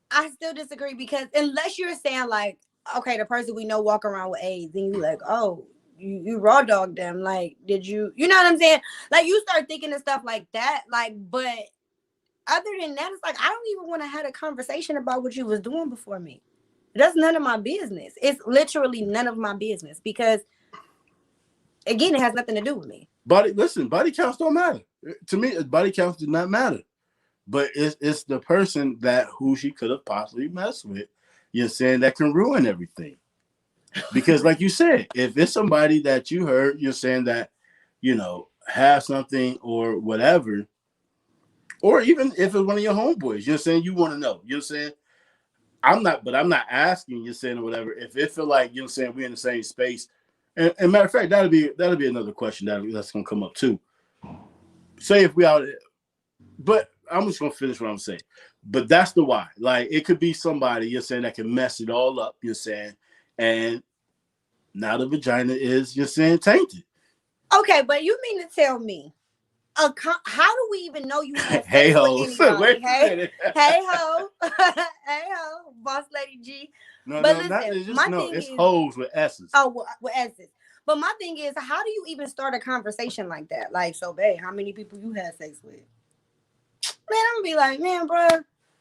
I still disagree because unless you're saying like, okay, the person we know walk around with AIDS, and you like, oh, you raw dogged them. Like, did you know what I'm saying? Like, you start thinking of stuff like that. Like, but other than that, it's like, I don't even want to have a conversation about what you was doing before me. That's none of my business. It's literally none of my business because, again, it has nothing to do with me. Body counts don't matter. To me, body counts do not matter. But it's the person who she could have possibly messed with, you're saying, that can ruin everything. Because like you said, if it's somebody that you heard, you're saying that, have something or whatever, or even if it's one of your homeboys, you're saying you want to know, you're saying, I'm not asking you saying or whatever. If it feel like you know what I'm saying we're in the same space. And matter of fact, that'll be another question that's gonna come up too. Say if we out, but I'm just gonna finish what I'm saying. But that's the why. Like it could be somebody you're saying that can mess it all up. You're saying, and now the vagina is you're saying tainted. Okay, but you mean to tell me, how do we even know you have Hey sex ho, with anybody? hey Ho, hey ho, boss lady G. no, But no, not listen, it's just my no, thing it's is, hoes with S's. oh, with S's. But my thing is, how do you even start a conversation like that? Like, so, babe, how many people you had sex with? Man, I'm gonna be like, man, bro,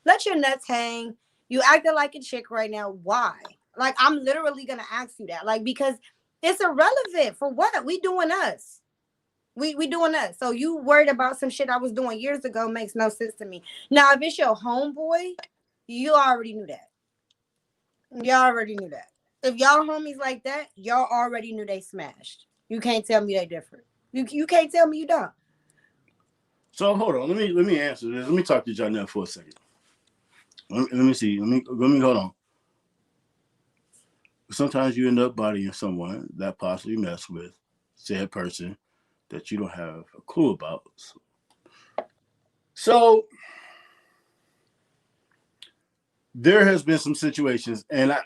let your nuts hang. You acting like a chick right now. Why? Like, I'm literally gonna ask you that, like, because it's irrelevant. For what? We doing us. We doing us. So you worried about some shit I was doing years ago makes no sense to me. Now, if it's your homeboy, you already knew that. Y'all already knew that. If y'all homies like that, y'all already knew they smashed. You can't tell me they different. You can't tell me you don't. So hold on, let me answer this. Let me talk to Janelle for a second. Let me see. Let me hold on. Sometimes you end up bodying someone that possibly mess with said person that you don't have a clue about. So there has been some situations, and I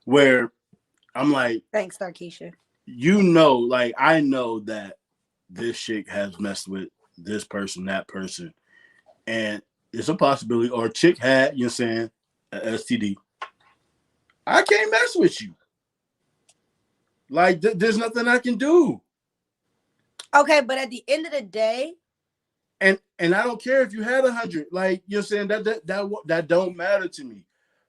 where I'm like, Thanks, Starkeisha. you know, like I know that this chick has messed with this person, that person, and it's a possibility, or a chick had, you know what I'm saying, an STD. I can't mess with you. Like, there's nothing I can do. Okay, but at the end of the day, And I don't care if you had 100. Like, you're saying that don't matter to me.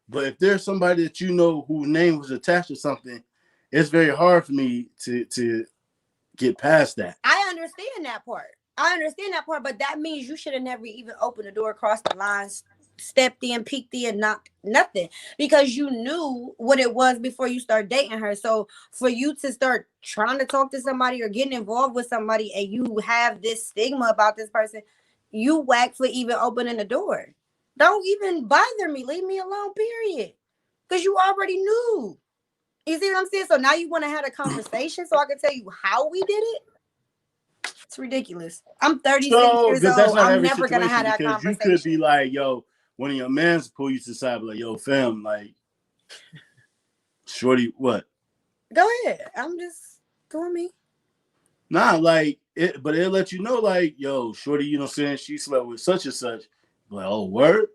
But if there's somebody that you know whose name was attached to something, it's very hard for me to get past that. I understand that part. But that means you should have never even opened the door, crossed the lines, stepped in, peeked in, not nothing, because you knew what it was before you start dating her. So for you to start trying to talk to somebody or getting involved with somebody, and you have this stigma about this person, you whack for even opening the door. Don't even bother me. Leave me alone. Period. Because you already knew. You see what I'm saying? So now you want to have a conversation so I can tell you how we did it? It's ridiculous. I'm 36 So years that's old. not I'm every never going to situation, have that because you conversation. could be like, yo, one of your mans pull you to the side, like, yo, fam, like, shorty, what? Go ahead. I'm just doing me. Nah, like, but it'll let you know, like, yo, shorty, you know what I'm saying, she slept with such and such. Like, oh, word?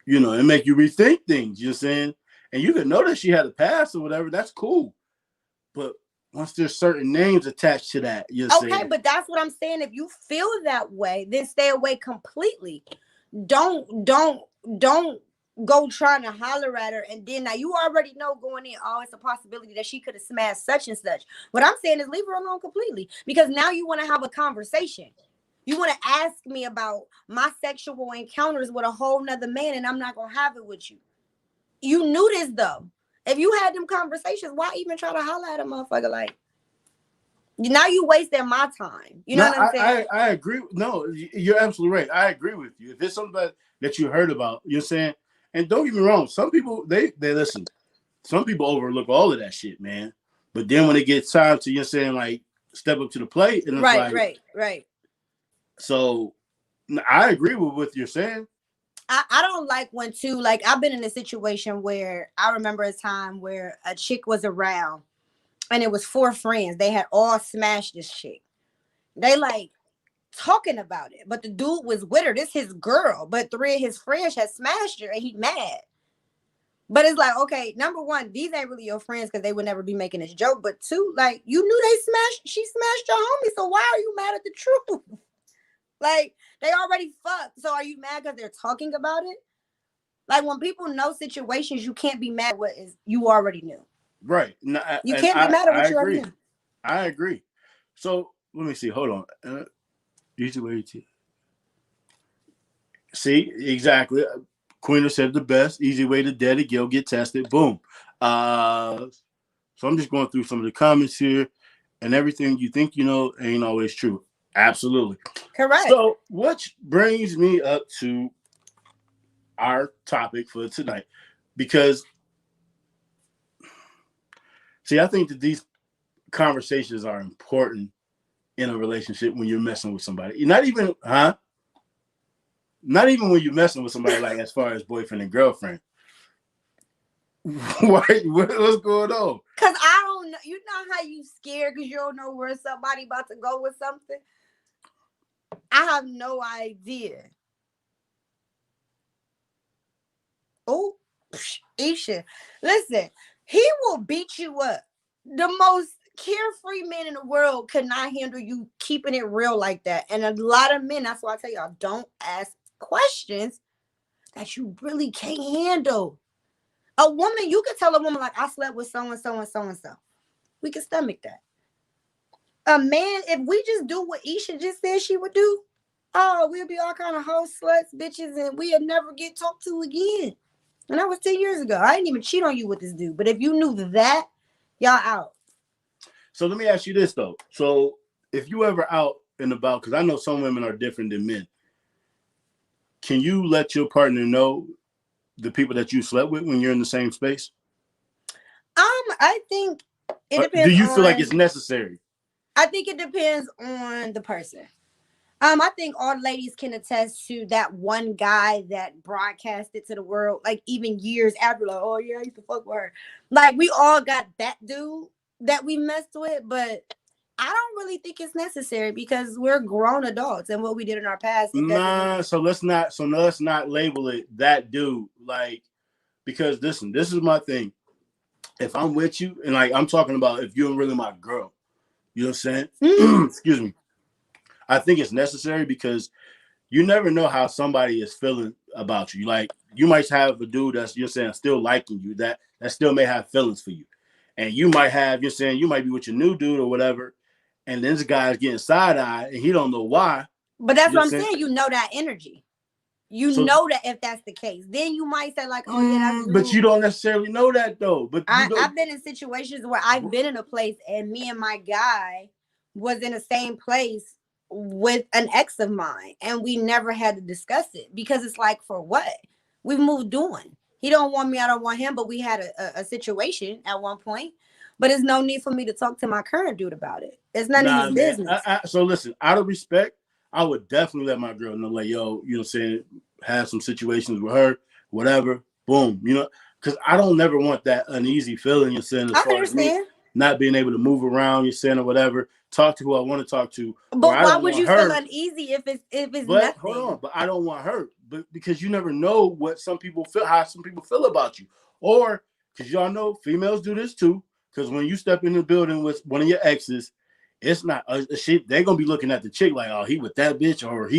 You know, it make you rethink things, you know what I'm saying? And you can know that she had a past or whatever, that's cool. But once there's certain names attached to that, you're Okay, saying. but that's what I'm saying. If you feel that way, then stay away completely. Don't go trying to holler at her, and then now you already know going in, oh, it's a possibility that she could have smashed such and such. What I'm saying is leave her alone completely, because now you want to have a conversation. You want to ask me about my sexual encounters with a whole nother man, and I'm not gonna have it with you. You knew this though. If you had them conversations, why even try to holler at a motherfucker? Like, now you wasting my time. You know what I'm saying? I agree. No, you're absolutely right. I agree with you. If it's something that you heard about, you're saying, and don't get me wrong, some people they listen. Some people overlook all of that shit, man. But then when it gets time to, you're saying, like, step up to the plate, and it's Right. So I agree with what you're saying. I don't like when too, like, I've been in a situation where I remember a time where a chick was around and it was 4 friends. They had all smashed this chick. They like talking about it, but the dude was with her. This his girl, but 3 of his friends had smashed her and he mad. But it's like, okay, number one, these ain't really your friends because they would never be making this joke. But 2, like, you knew she smashed your homie. So why are you mad at the truth? Like, they already fucked. So are you mad because they're talking about it? Like, when people know situations, you can't be mad at what is you already knew. Right. No, You can't be mad at what you already knew. I agree. So let me see. Hold on. Easy way to see exactly. Queen said the best. Easy way to dead a girl, get tested. Boom. So I'm just going through some of the comments here, and everything you think you know ain't always true. Absolutely. Correct. So, which brings me up to our topic for tonight. Because, see, I think that these conversations are important in a relationship when you're messing with somebody. Not even when you're messing with somebody, like as far as boyfriend and girlfriend. What's going on? Cause I don't know. You know how you scared because you don't know where somebody about to go with something. I have no idea. Oh, Isha, listen. He will beat you up. The most carefree man in the world could not handle you keeping it real like that. And a lot of men, that's why I tell y'all, don't ask questions that you really can't handle. A woman, you can tell a woman like, I slept with so and so and so and so. We can stomach that. A man, if we just do what Isha just said she would do, oh, we'll be all kind of hoes, sluts, bitches, and we'll never get talked to again. And that was 10 years ago. I didn't even cheat on you with this dude. But if you knew that, y'all out. So let me ask you this, though. So if you ever out and about, because I know some women are different than men, can you let your partner know the people that you slept with when you're in the same space? I think it depends. Do you feel like it's necessary? I think it depends on the person. I think all ladies can attest to that one guy that broadcasted to the world, like even years after, like, oh yeah, I used to fuck with her. Like we all got that dude that we messed with, but I don't really think it's necessary because we're grown adults and what we did in our past. So let's not label it that dude. Like, because listen, this is my thing. If I'm with you, and like I'm talking about if you're really my girl, you know what I'm saying? Excuse me. I think it's necessary because you never know how somebody is feeling about you. Like you might have a dude that's, you're saying, still liking you, that still may have feelings for you. And you might have, you're saying, you might be with your new dude or whatever, and then this guy's getting side-eyed and he don't know why. But that's what I'm saying. You know that energy. You know that if that's the case, then you might say like, oh yeah, that's but you don't necessarily know that though. But I've been in situations where I've been in a place and me and my guy was in the same place with an ex of mine and we never had to discuss it because it's like, for what? We've moved on. He don't want me, I don't want him, but we had a situation at one point. But there's no need for me to talk to my current dude about it. It's none of his business. So listen, out of respect, I would definitely let my girl know, like, yo, you know what I'm saying, have some situations with her, whatever, boom, you know, because I don't never want that uneasy feeling, you're saying, as far as me not being able to move around, you're saying, or whatever, talk to who I want to talk to. But why would you feel uneasy if it's nothing? Hold on, but I don't want her, but because you never know what some people feel, how some people feel about you, or because y'all know females do this too. Because when you step in the building with one of your exes, it's not shit. They're gonna be looking at the chick like, oh, he with that bitch, or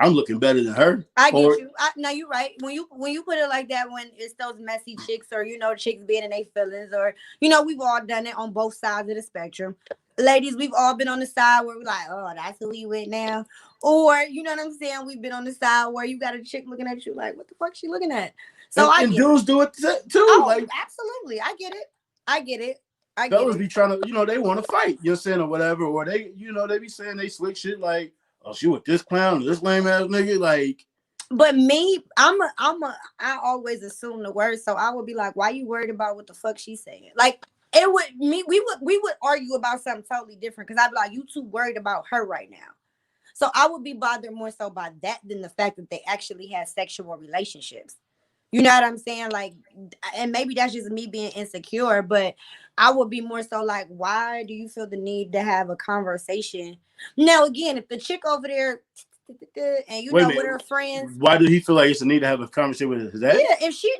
I'm looking better than her. I get you. No, you're right. When you put it like that, when it's those messy chicks, or chicks being in their feelings, or we've all done it on both sides of the spectrum. Ladies, we've all been on the side where we're like, oh, that's who he with now, or you know what I'm saying. We've been on the side where you got a chick looking at you like, what the fuck she looking at? So and dudes do it too. Oh, like, absolutely, I get it. Fellas be trying to, they want to fight, you know what I'm saying, or whatever, or they, they be saying they slick shit like, oh, she with this clown, this lame ass nigga, like. But me, I always assume the worst, so I would be like, why you worried about what the fuck she's saying? Like, we would argue about something totally different, because I'd be like, you too worried about her right now. So I would be bothered more so by that than the fact that they actually had sexual relationships. You know what I'm saying? Like, and maybe that's just me being insecure, but I would be more so like, why do you feel the need to have a conversation? Now, again, if the chick over there and with her friends, why do he feel like it's a need to have a conversation with his ex? Yeah, if she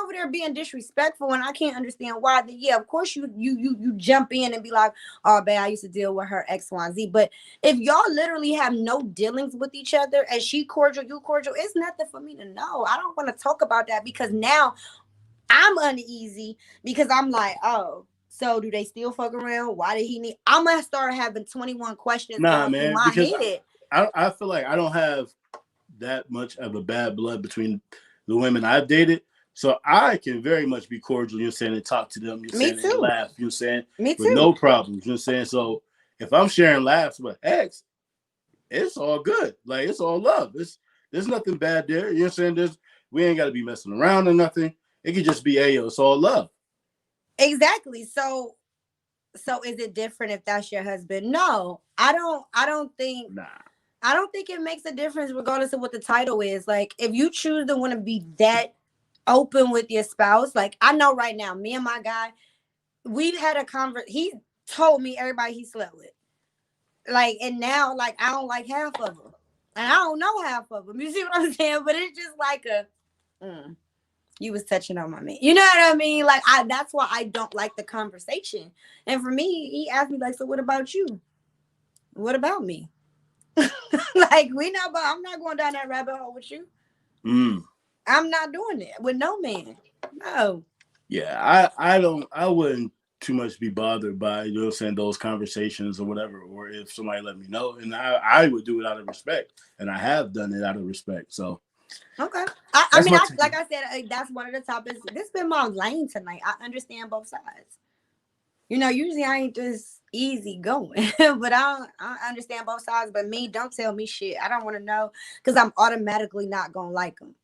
over there being disrespectful and I can't understand why, then yeah, of course you jump in and be like, oh, babe, I used to deal with her X, Y, and Z. But if y'all literally have no dealings with each other and she cordial, you cordial, it's nothing for me to know. I don't want to talk about that because now I'm uneasy because I'm like, oh, so do they still fuck around? Why did he need? I'm gonna start having 21 questions in my head. I feel like I don't have that much of a bad blood between the women I've dated. So I can very much be cordial, you know what I'm saying, and talk to them, you know what I'm saying, and laugh, you know what I'm saying, Me too. with no problems, you know what I'm saying. So if I'm sharing laughs with ex, it's all good. Like, it's all love. There's nothing bad there, you know what I'm saying. We ain't got to be messing around or nothing. It could just be, hey, yo, it's all love. Exactly. So is it different if that's your husband? No, I don't think. Nah. I don't think it makes a difference regardless of what the title is. Like, if you choose to want to be that open with your spouse, like, I know right now, me and my guy, we've had a conversation. He told me everybody he slept with. Like, and now, like, I don't like half of them. And I don't know half of them. You see what I'm saying? But it's just like you was touching on my man. You know what I mean? Like, that's why I don't like the conversation. And for me, he asked me, like, so what about you? What about me? Like, I'm not going down that rabbit hole with you. I'm not doing it with no man. No. Yeah, I wouldn't too much be bothered by, you know what I'm saying, those conversations or whatever, or if somebody let me know. And I would do it out of respect. And I have done it out of respect. So okay. I mean, like I said, that's one of the topics. This has been my lane tonight. I understand both sides. You know, usually I ain't just easy going, but I understand both sides. But me, don't tell me shit. I don't want to know because I'm automatically not gonna like them.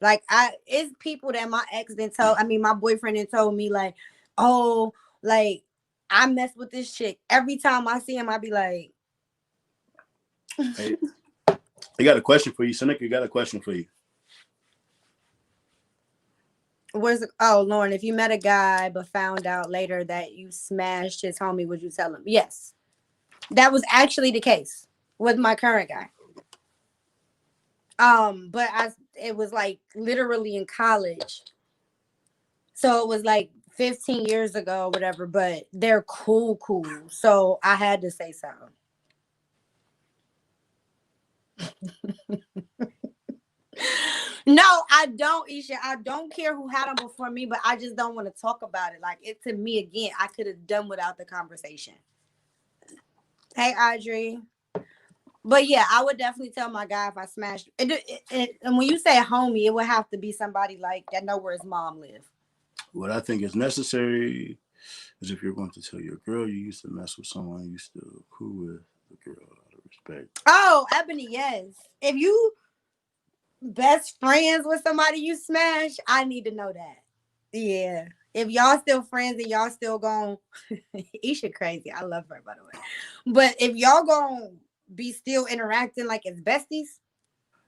Like, it's people that my ex my boyfriend then told me, like, oh, like, I mess with this chick. Every time I see him, I be like, hey, I got a question for you. Seneca, got a question for you. Lauren, if you met a guy but found out later that you smashed his homie, would you tell him? Yes. That was actually the case with my current guy. But it was like literally in college. So it was like 15 years ago or whatever, but they're cool. So I had to say something. No, I don't, Isha. I don't care who had them before me, but I just don't want to talk about it. Like, it to me, again, I could have done without the conversation. Hey, Audrey. But yeah, I would definitely tell my guy if I smashed it. And when you say homie, it would have to be somebody like that know where his mom live. What I think is necessary is if you're going to tell your girl you used to mess with someone you still cool with, the girl out of respect. Oh, Ebony, yes. If you best friends with somebody you smash, I need to know that. Yeah. If y'all still friends and y'all still going, Isha crazy. I love her, by the way. But if y'all gonna be still interacting like it's besties.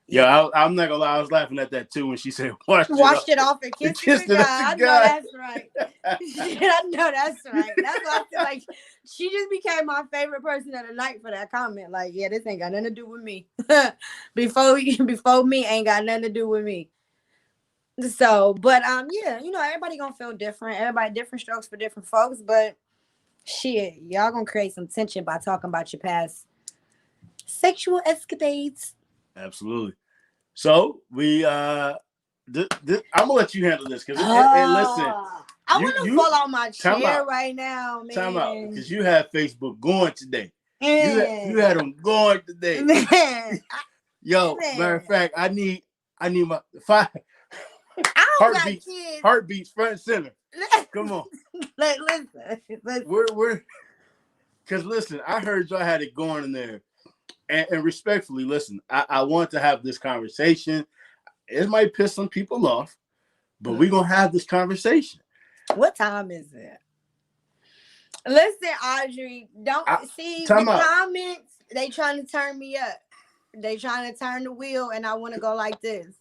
Yeah, I'm not gonna lie. I was laughing at that too when she said washed it off and kissed it. I know that's right. I know that's right. That's why I feel like she just became my favorite person of the night for that comment. Like, yeah, this ain't got nothing to do with me. before me ain't got nothing to do with me. So, but yeah, you know, everybody gonna feel different. Everybody different strokes for different folks. But shit, y'all gonna create some tension by talking about your past sexual escapades. Absolutely. So we I'm gonna let you handle this because listen, I want to fall on my chair right now, man. Time out, because you had Facebook going today. You had them going today. Man. Yo, matter of fact, I need my heartbeats front and center. Come on. Listen. We're because listen, I heard y'all had it going in there. And respectfully, listen, I want to have this conversation. It might piss some people off, but we're going to have this conversation. What time is it? Listen, Audrey, see the comments. They trying to turn me up. They trying to turn the wheel, and I want to go like this.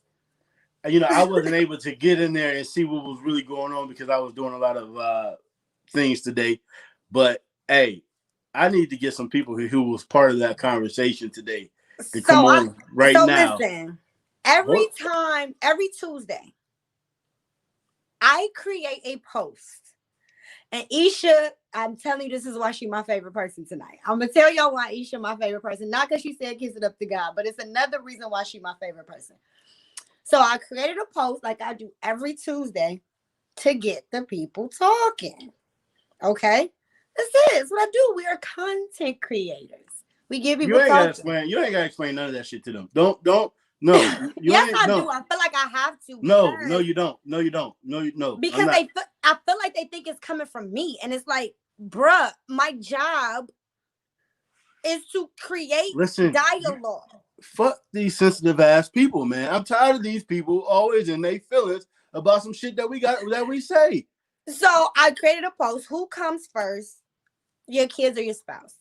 You know, I wasn't able to get in there and see what was really going on because I was doing a lot of things today. But, hey, I need to get some people who was part of that conversation today to come on right now. Listen, every Tuesday, I create a post. And Isha, I'm telling you, this is why she's my favorite person tonight. I'm going to tell y'all why Isha my favorite person. Not because she said kiss it up to God, but it's another reason why she's my favorite person. So I created a post like I do every Tuesday to get the people talking. Okay? That's it. That's what I do. We are content creators. We give people talking. You ain't gotta explain none of that shit to them. Don't. No. Yes, I do. I feel like I have to. No, you don't. No, you don't. No. Because I feel like they think it's coming from me. And it's like, bruh, my job is to create dialogue. fuck these sensitive ass people, man. I'm tired of these people always in their feelings about some shit that we say. So I created a post. Who comes first, your kids or your spouse?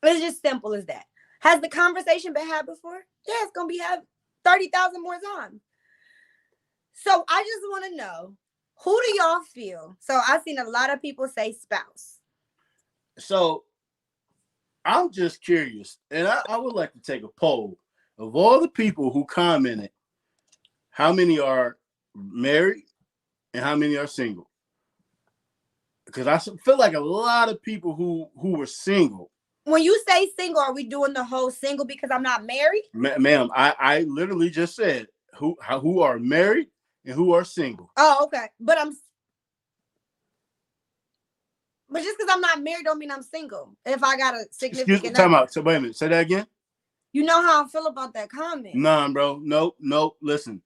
It's just simple as that. Has the conversation been had before? Yeah, it's gonna be had 30,000 more times. So I just want to know, who do y'all feel? So I've seen a lot of people say spouse. So I'm just curious, and I would like to take a poll of all the people who commented. How many are married and how many are single? Because I feel like a lot of people who were single. When you say single, are we doing the whole single because I'm not married? Ma'am, I literally just said who are married and who are single. Oh, okay. But just because I'm not married don't mean I'm single. If I got a significant Excuse me, time out. So wait a minute. Say that again. You know how I feel about that comment. Nah, bro. Nope. Listen.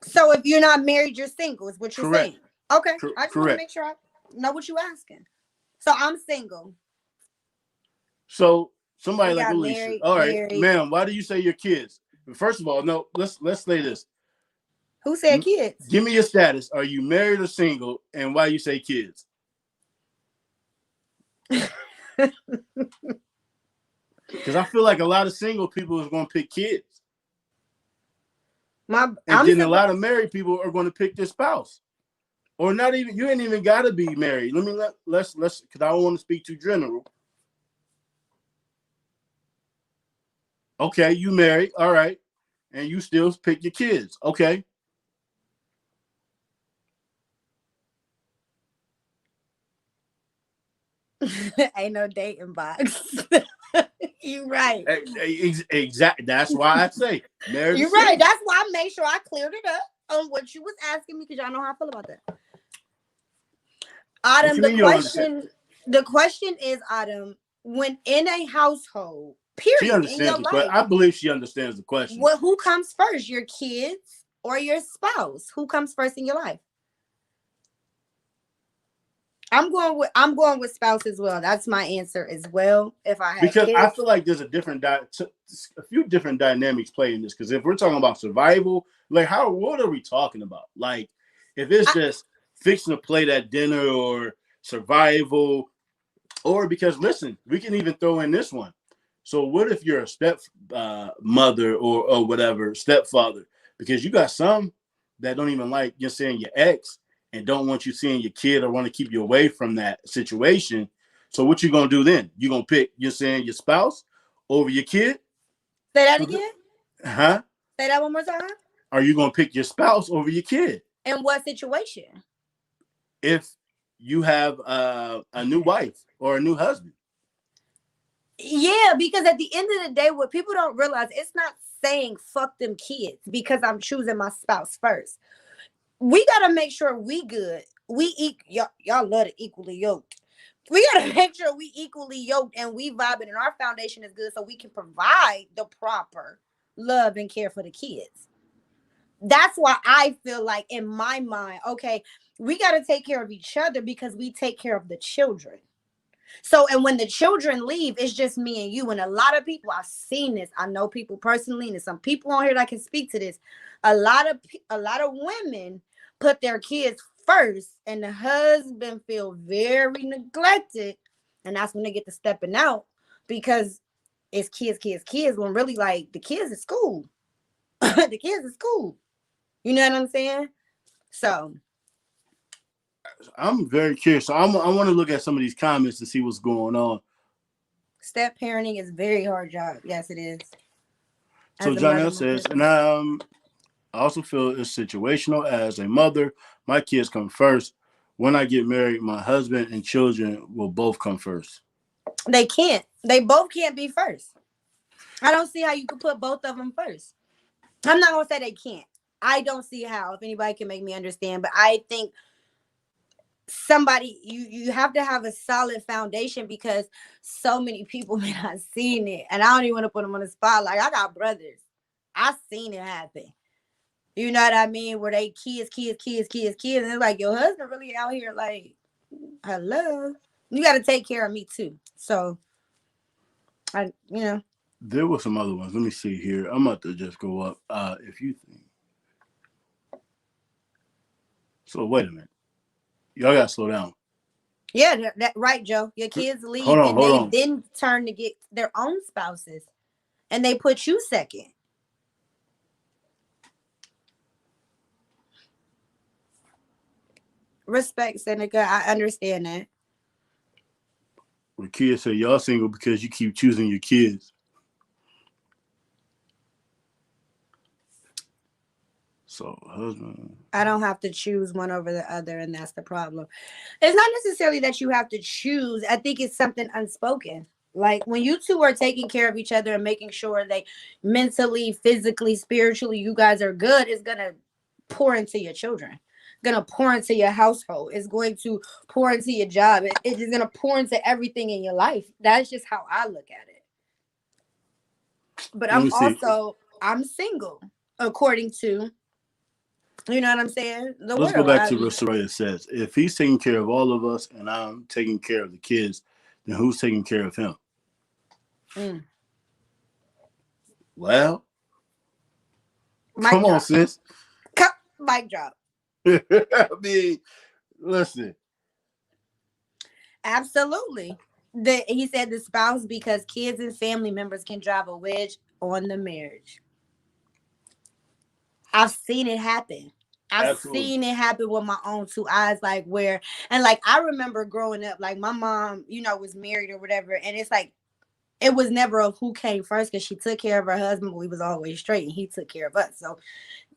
So if you're not married, you're single, is what you're saying. Okay. I just want to make sure I know what you're asking. So I'm single. So somebody like Alicia. Married, all right, ma'am, why do you say your kids? First of all, no, let's say this. Who said kids? Give me your status. Are you married or single? And why you say kids? Because I feel like a lot of single people is going to pick kids. And then a lot of married people are going to pick their spouse. Or not even, you ain't even got to be married. Let's because I don't want to speak too general. Okay, you married, all right, and you still pick your kids, okay. Ain't no dating box. You right. Exactly. That's why I say married. You're right. That's why I made sure I cleared it up on what you was asking me, because y'all know how I feel about that. Adam, the question is, Adam, when in a household, period, she understands the question. I believe she understands the question. Who comes first, your kids or your spouse? Who comes first in your life? I'm going with spouse as well. That's my answer as well. If I have because kids. I feel like there's a few different dynamics playing this. Because if we're talking about survival, like what are we talking about? Like if it's just fixing to play that dinner or survival, or because listen, we can even throw in this one. So what if you're a step mother or whatever, stepfather? Because you got some that don't even like you're saying your ex and don't want you seeing your kid or want to keep you away from that situation. So what you gonna do then? You gonna pick you're saying your spouse over your kid? Say that again? Huh? Say that one more time. Are you gonna pick your spouse over your kid? In what situation? If you have a new wife or a new husband. Yeah, because at the end of the day, what people don't realize, it's not saying fuck them kids because I'm choosing my spouse first. We gotta make sure we good. Y'all love it equally yoked. We gotta make sure we equally yoked and we vibing and our foundation is good so we can provide the proper love and care for the kids. That's why I feel like in my mind, okay, we gotta take care of each other because we take care of the children. So, and when the children leave, it's just me and you. And a lot of people, I've seen this. I know people personally, and there's some people on here that can speak to this. A lot of women put their kids first, and the husband feel very neglected, and that's when they get to stepping out because it's kids. When really, like, the kids is school. The kids is school. You know what I'm saying? So I'm very curious. So I want to look at some of these comments to see what's going on. Step parenting is a very hard job. Yes, it is. So Janelle says, and I also feel it's situational. As a mother, my kids come first. When I get married, my husband and children will both come first. They can't. They both can't be first. I don't see how you could put both of them first. I'm not going to say they can't. I don't see how, if anybody can make me understand, but I think somebody, you have to have a solid foundation because so many people may not seen it. And I don't even want to put them on the spot. Like, I got brothers. I seen it happen. You know what I mean? Where they kids. And it's like, your husband really out here like, hello. You got to take care of me too. So, you know. There were some other ones. Let me see here. I'm about to just go up. If you think so, wait a minute. Y'all gotta slow down. Yeah, that right, Joe. Your kids leave Hold on, and hold they on. then turn to get their own spouses, and they put you second. Respect, Seneca. I understand that. When kids say y'all single because you keep choosing your kids. So husband. I don't have to choose one over the other, and that's the problem. It's not necessarily that you have to choose. I think it's something unspoken. Like when you two are taking care of each other and making sure that mentally, physically, spiritually, you guys are good, it's gonna pour into your children. Gonna pour into your household. It's going to pour into your job. It is gonna pour into everything in your life. That's just how I look at it. But Let me see. I'm single, according to, you know what I'm saying, the Let's go world. back to what Soraya says. If he's taking care of all of us and I'm taking care of the kids, then who's taking care of him? Mm, Well, mic come on, drop. sis. Mic drop. I mean, listen. Absolutely. He said the spouse because kids and family members can drive a wedge on the marriage. I've seen it happen. I've Absolutely. seen it happen with my own two eyes, like where, and like I remember growing up, like my mom, was married or whatever, and it's like it was never of who came first because she took care of her husband, but we was always straight, and he took care of us. So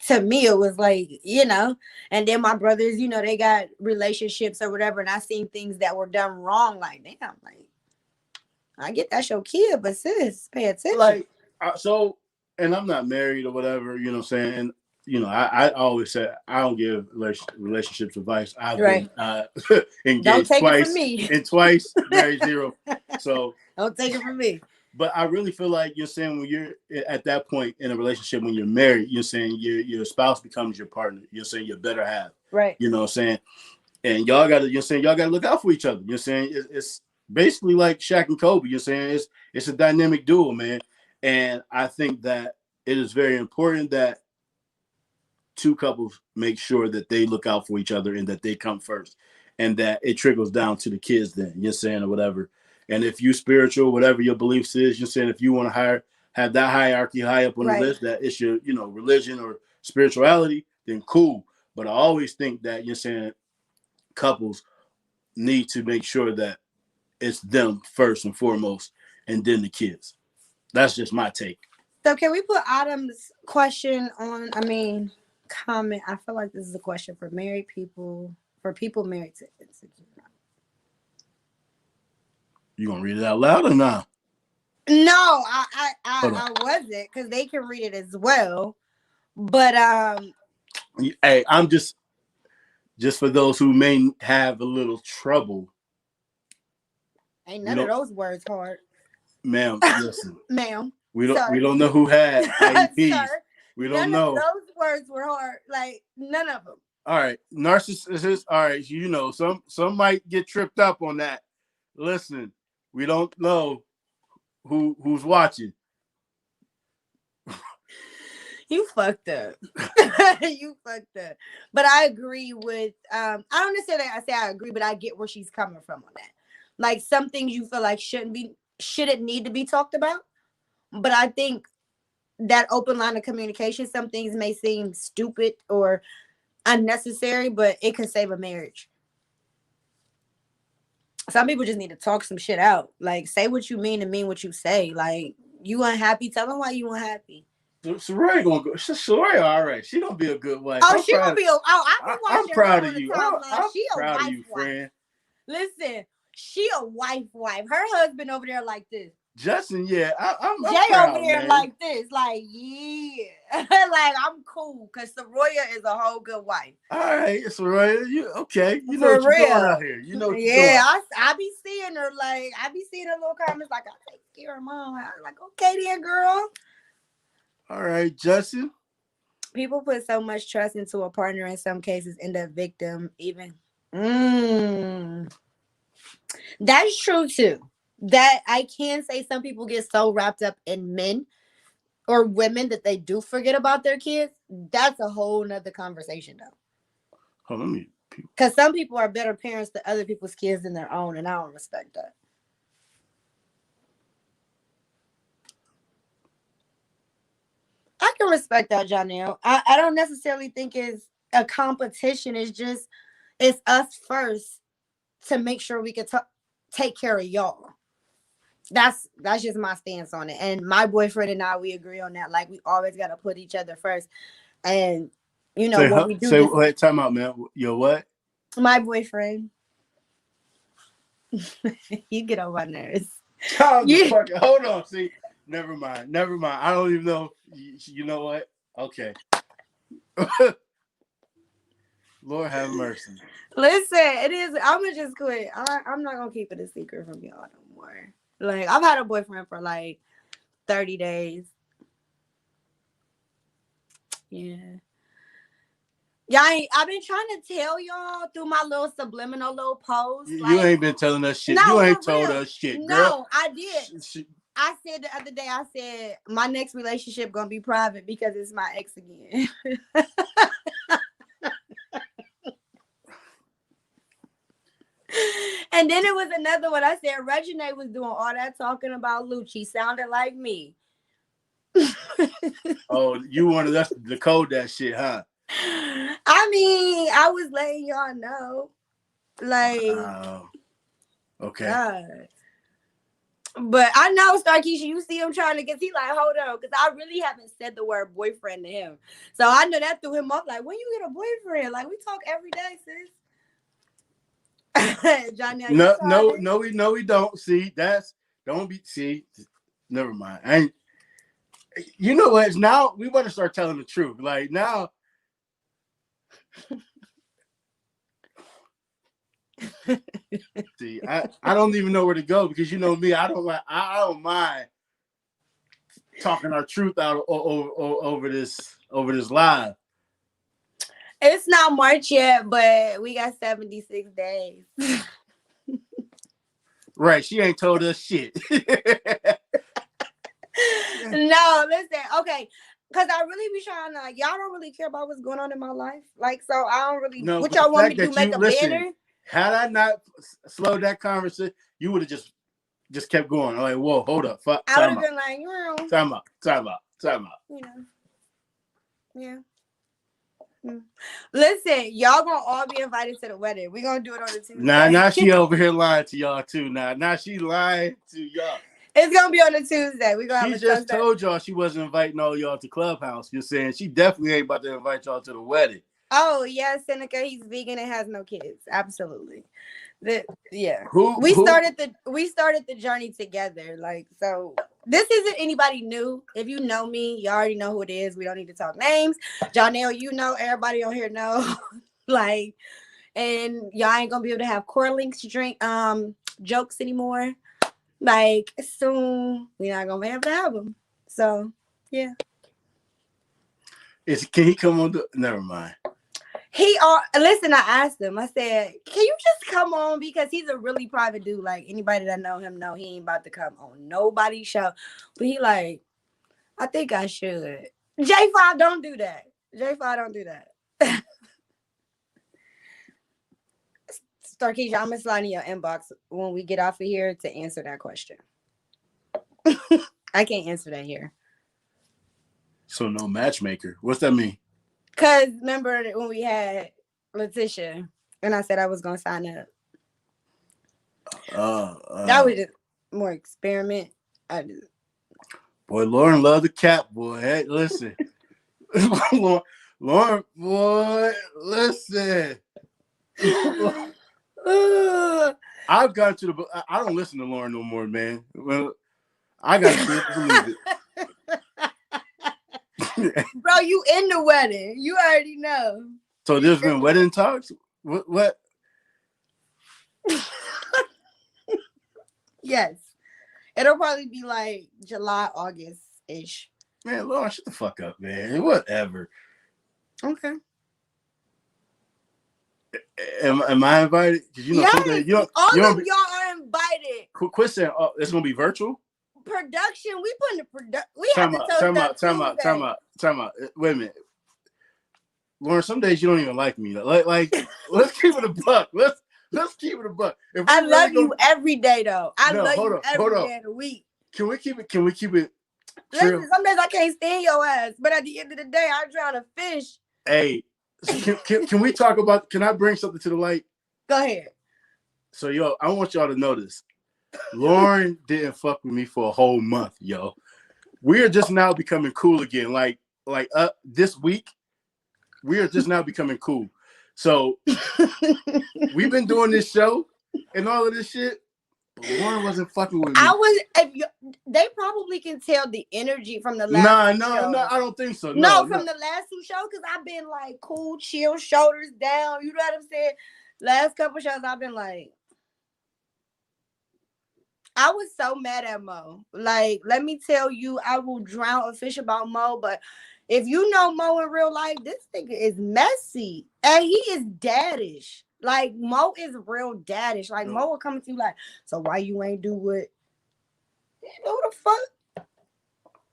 to me, it was like, and then my brothers, they got relationships or whatever, and I seen things that were done wrong. Like, damn, like I get that's your kid, but sis, pay attention. Like, so, and I'm not married or whatever, you know what I'm saying? And, I always say I don't give relationships advice. I've Right. been Don't engaged take it from twice me. and twice, married zero. So, Don't take it from me. but I really feel like you're saying when you're at that point in a relationship, when you're married, you're saying your spouse becomes your partner. You're saying your better half. Right. You know what I'm saying? And you're saying y'all gotta look out for each other. You're saying it's basically like Shaq and Kobe. You're saying it's a dynamic duo, man. And I think that it is very important that two couples make sure that they look out for each other and that they come first, and that it trickles down to the kids. Then you're saying or whatever. And if you spiritual, whatever your beliefs is, you're saying if you want to have that hierarchy high up on the list, that it's your religion or spirituality, then cool. But I always think that you're saying couples need to make sure that it's them first and foremost, and then the kids. That's just my take. So can we put Autumn's question on? I mean, comment. I feel like this is a question for married people, for people married to insecure. You gonna read it out loud or not? No, I wasn't, because they can read it as well. But hey, I'm just for those who may have a little trouble. ain't none of those words hard. Ma'am, listen. Ma'am. We don't know who had IEPs. We don't know. None of those words were hard. Like none of them. All right. Narcissist. All right. Some might get tripped up on that. Listen, we don't know who's watching. You fucked up. You fucked up. But I agree with I don't necessarily say I agree, but I get where she's coming from on that. Like some things you feel like shouldn't need to be talked about. But I think that open line of communication, some things may seem stupid or unnecessary, but it can save a marriage. Some people just need to talk some shit out. Like, say what you mean and mean what you say. Like, you unhappy, tell them why you unhappy. Soraya gonna go. Soraya, all right. She gonna be a good wife. Oh, she gonna be. I'm proud of you. I'm She a proud wife, of you, friend. Listen, she a wife. Her husband over there like this. Justin, yeah, I'm Jay proud, over there man. like this, like yeah, like I'm cool because Soraya is a whole good wife. All right, Soraya, you okay? You know what you're doing out here. You know what you're doing. I be seeing her I be seeing her little comments like I take care of mom. I'm like, okay then, girl. All right, Justin. People put so much trust into a partner in some cases, end up victim even. That's true too. that I can say some people get so wrapped up in men or women that they do forget about their kids. That's a whole nother conversation though. Hold on, let me. Because some people are better parents to other people's kids than their own, and I don't respect that. I can respect that, Janelle. I don't necessarily think it's a competition. It's just it's us first to make sure we can take care of y'all. That's just my stance on it. And my boyfriend and I, we agree on that. Like we always got to put each other first. And you know what we do. Say, wait, time out, man. Yo, what? My boyfriend. You get on my nerves. Hold on. See, never mind. I don't even know. You know what? Okay. Lord have mercy. Listen, it is. I'm gonna just quit. I'm not gonna keep it a secret from y'all no more. Like I've had a boyfriend for like 30 days. Yeah. Yeah, I've been trying to tell y'all through my little subliminal little posts. You ain't been telling us shit. No, you ain't told us shit, girl. No, I did. I said the other day, I said my next relationship gonna be private because it's my ex again. And then it was another one. I said Regine was doing all that talking about Lucci. Sounded like me. Oh, you wanted us to decode that shit, huh? I mean, I was letting y'all know. Like, okay. God. But I know Starkeisha, you see him trying to get, he like, hold on, because I really haven't said the word boyfriend to him. So I know that threw him off. Like, when you get a boyfriend? Like, we talk every day, sis. Johnny, no, we don't. See, never mind. And you know what? Now we want to start telling the truth. Like now, see, I don't even know where to go because you know me. I don't mind talking our truth out over this live. It's not March yet, but we got 76 days. Right. She ain't told us shit. No, listen. Okay. Because I really be trying to, like, y'all don't really care about what's going on in my life. Like, so I don't really, no, what y'all want me to do, make a banner? Had I not slowed that conversation, you would have just kept going. I'm like, whoa, hold up. I would have been like, time out. You know. Yeah. Listen, y'all gonna all be invited to the wedding. We're gonna do it on the Tuesday. Now she over here lying to y'all too. Now she lying to y'all. It's gonna be on the Tuesday. We're gonna. She just told y'all she wasn't inviting all y'all to Clubhouse. You're saying she definitely ain't about to invite y'all to the wedding. Oh yeah, Seneca, he's vegan and has no kids. Absolutely. Yeah. We started the journey together. Like, so this isn't anybody new. If you know me, you already know who it is. We don't need to talk names. Janelle, you know, everybody on here know. Like, and y'all ain't gonna be able to have core links drink jokes anymore. Like, soon we're not gonna be able to have them. So yeah. Can he come on never mind. Listen, I asked him, I said, can you just come on? Because he's a really private dude. Like, anybody that know him know he ain't about to come on nobody's show. But he like, I think I should. J5, don't do that. J5, don't do that. Starkeisha, I'm going to slide in your inbox when we get off of here to answer that question. I can't answer that here. So no matchmaker. What's that mean? Because remember when we had Letitia and I said I was going to sign up? That was just more experiment. Boy, Lauren loved the cap, boy. Hey, listen. Lauren, boy, listen. I've got to I don't listen to Lauren no more, man. Well, I got to believe it. Bro, you in the wedding. You already know. So there's been wedding talks? What? Yes. It'll probably be like July, August-ish. Man, Lauren, shut the fuck up, man. Whatever. Okay. Am I invited? Because all of y'all are invited. quit saying, oh, it's gonna be virtual. Production, we putting the production. We have to Time out. Wait a minute, Lauren. Some days you don't even like me. Like let's keep it a buck. Let's keep it a buck. I love you every day, though. I love you every day of the week. Can we keep it? Listen, some days I can't stand your ass, but at the end of the day, I'm trying to fish. Hey, can we talk about? Can I bring something to the light? Go ahead. So, yo, I want y'all to know this. Lauren didn't fuck with me for a whole month, yo. We are just now becoming cool again. Like this week, we are just now becoming cool. So we've been doing this show and all of this shit, but Lauren wasn't fucking with me. They probably can tell the energy from the last No, I don't think so. No, from the last two shows, because I've been like cool, chill, shoulders down. You know what I'm saying? Last couple shows, I've been like, I was so mad at Mo. Like, let me tell you, I will drown a fish about Mo, but if you know Mo in real life, this nigga is messy. And he is daddish. Like, Mo is real daddish. Like, Mo will come to you like, so why you ain't do what? Who the fuck?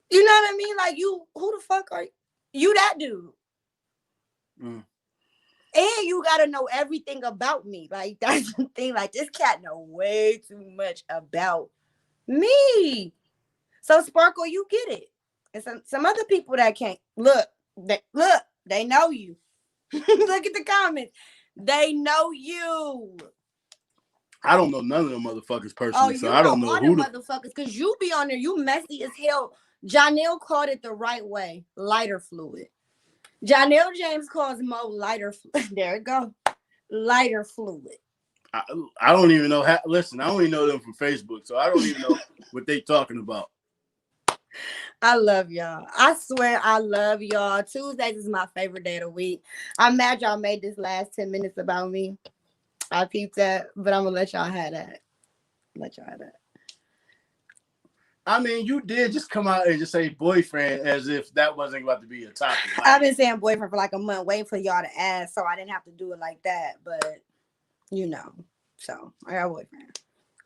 You know what I mean? Like, who the fuck are you? You that dude. Mm. And you gotta know everything about me. Like, that's the thing. Like, this cat know way too much about me. So, Sparkle, you get it. And some other people that can't. Look, they know you. Look at the comments. They know you. I don't know none of them motherfuckers personally, so I don't know who the motherfuckers, because you be on there, you messy as hell. Janelle called it the right way. Lighter fluid. Janelle James calls Mo lighter fluid. There it go. Lighter fluid. I don't even know listen, I only know them from Facebook, so I don't even know what they talking about. I love y'all. I swear I love y'all. Tuesdays is my favorite day of the week. I'm mad y'all made this last 10 minutes about me. I peeped that, but I'm gonna let y'all have that. I mean, you did just come out and just say boyfriend as if that wasn't about to be a topic. Like, I've been saying boyfriend for like a month, waiting for y'all to ask, so I didn't have to do it like that. But you know, so I got a boyfriend.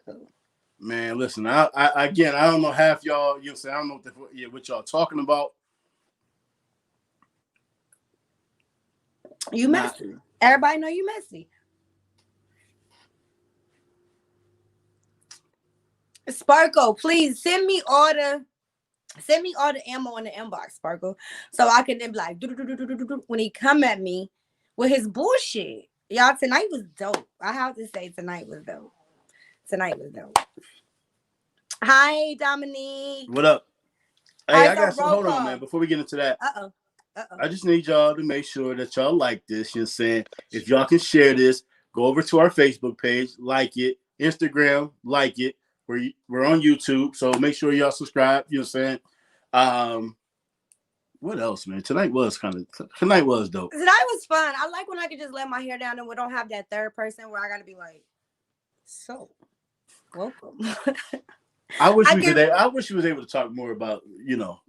Cool. Man, listen, I don't know half y'all. You'll say I don't know what y'all talking about. You messy. Everybody know you messy. Sparkle, please send me all the ammo in the inbox, Sparkle, so I can then be like, when he come at me with his bullshit. Y'all, tonight was dope. I have to say, tonight was dope. Hi, Dominique. What up? Hey, I got some. Hold on, man. Before we get into that, I just need y'all to make sure that y'all like this. You know what I'm saying? If y'all can share this, go over to our Facebook page, like it, Instagram, like it. We're on YouTube, so make sure y'all subscribe. You know what I'm saying? What else, man? Tonight was dope. Tonight was fun. I like when I can just let my hair down and we don't have that third person where I gotta be like, so welcome. I wish you was able to talk more about, you know.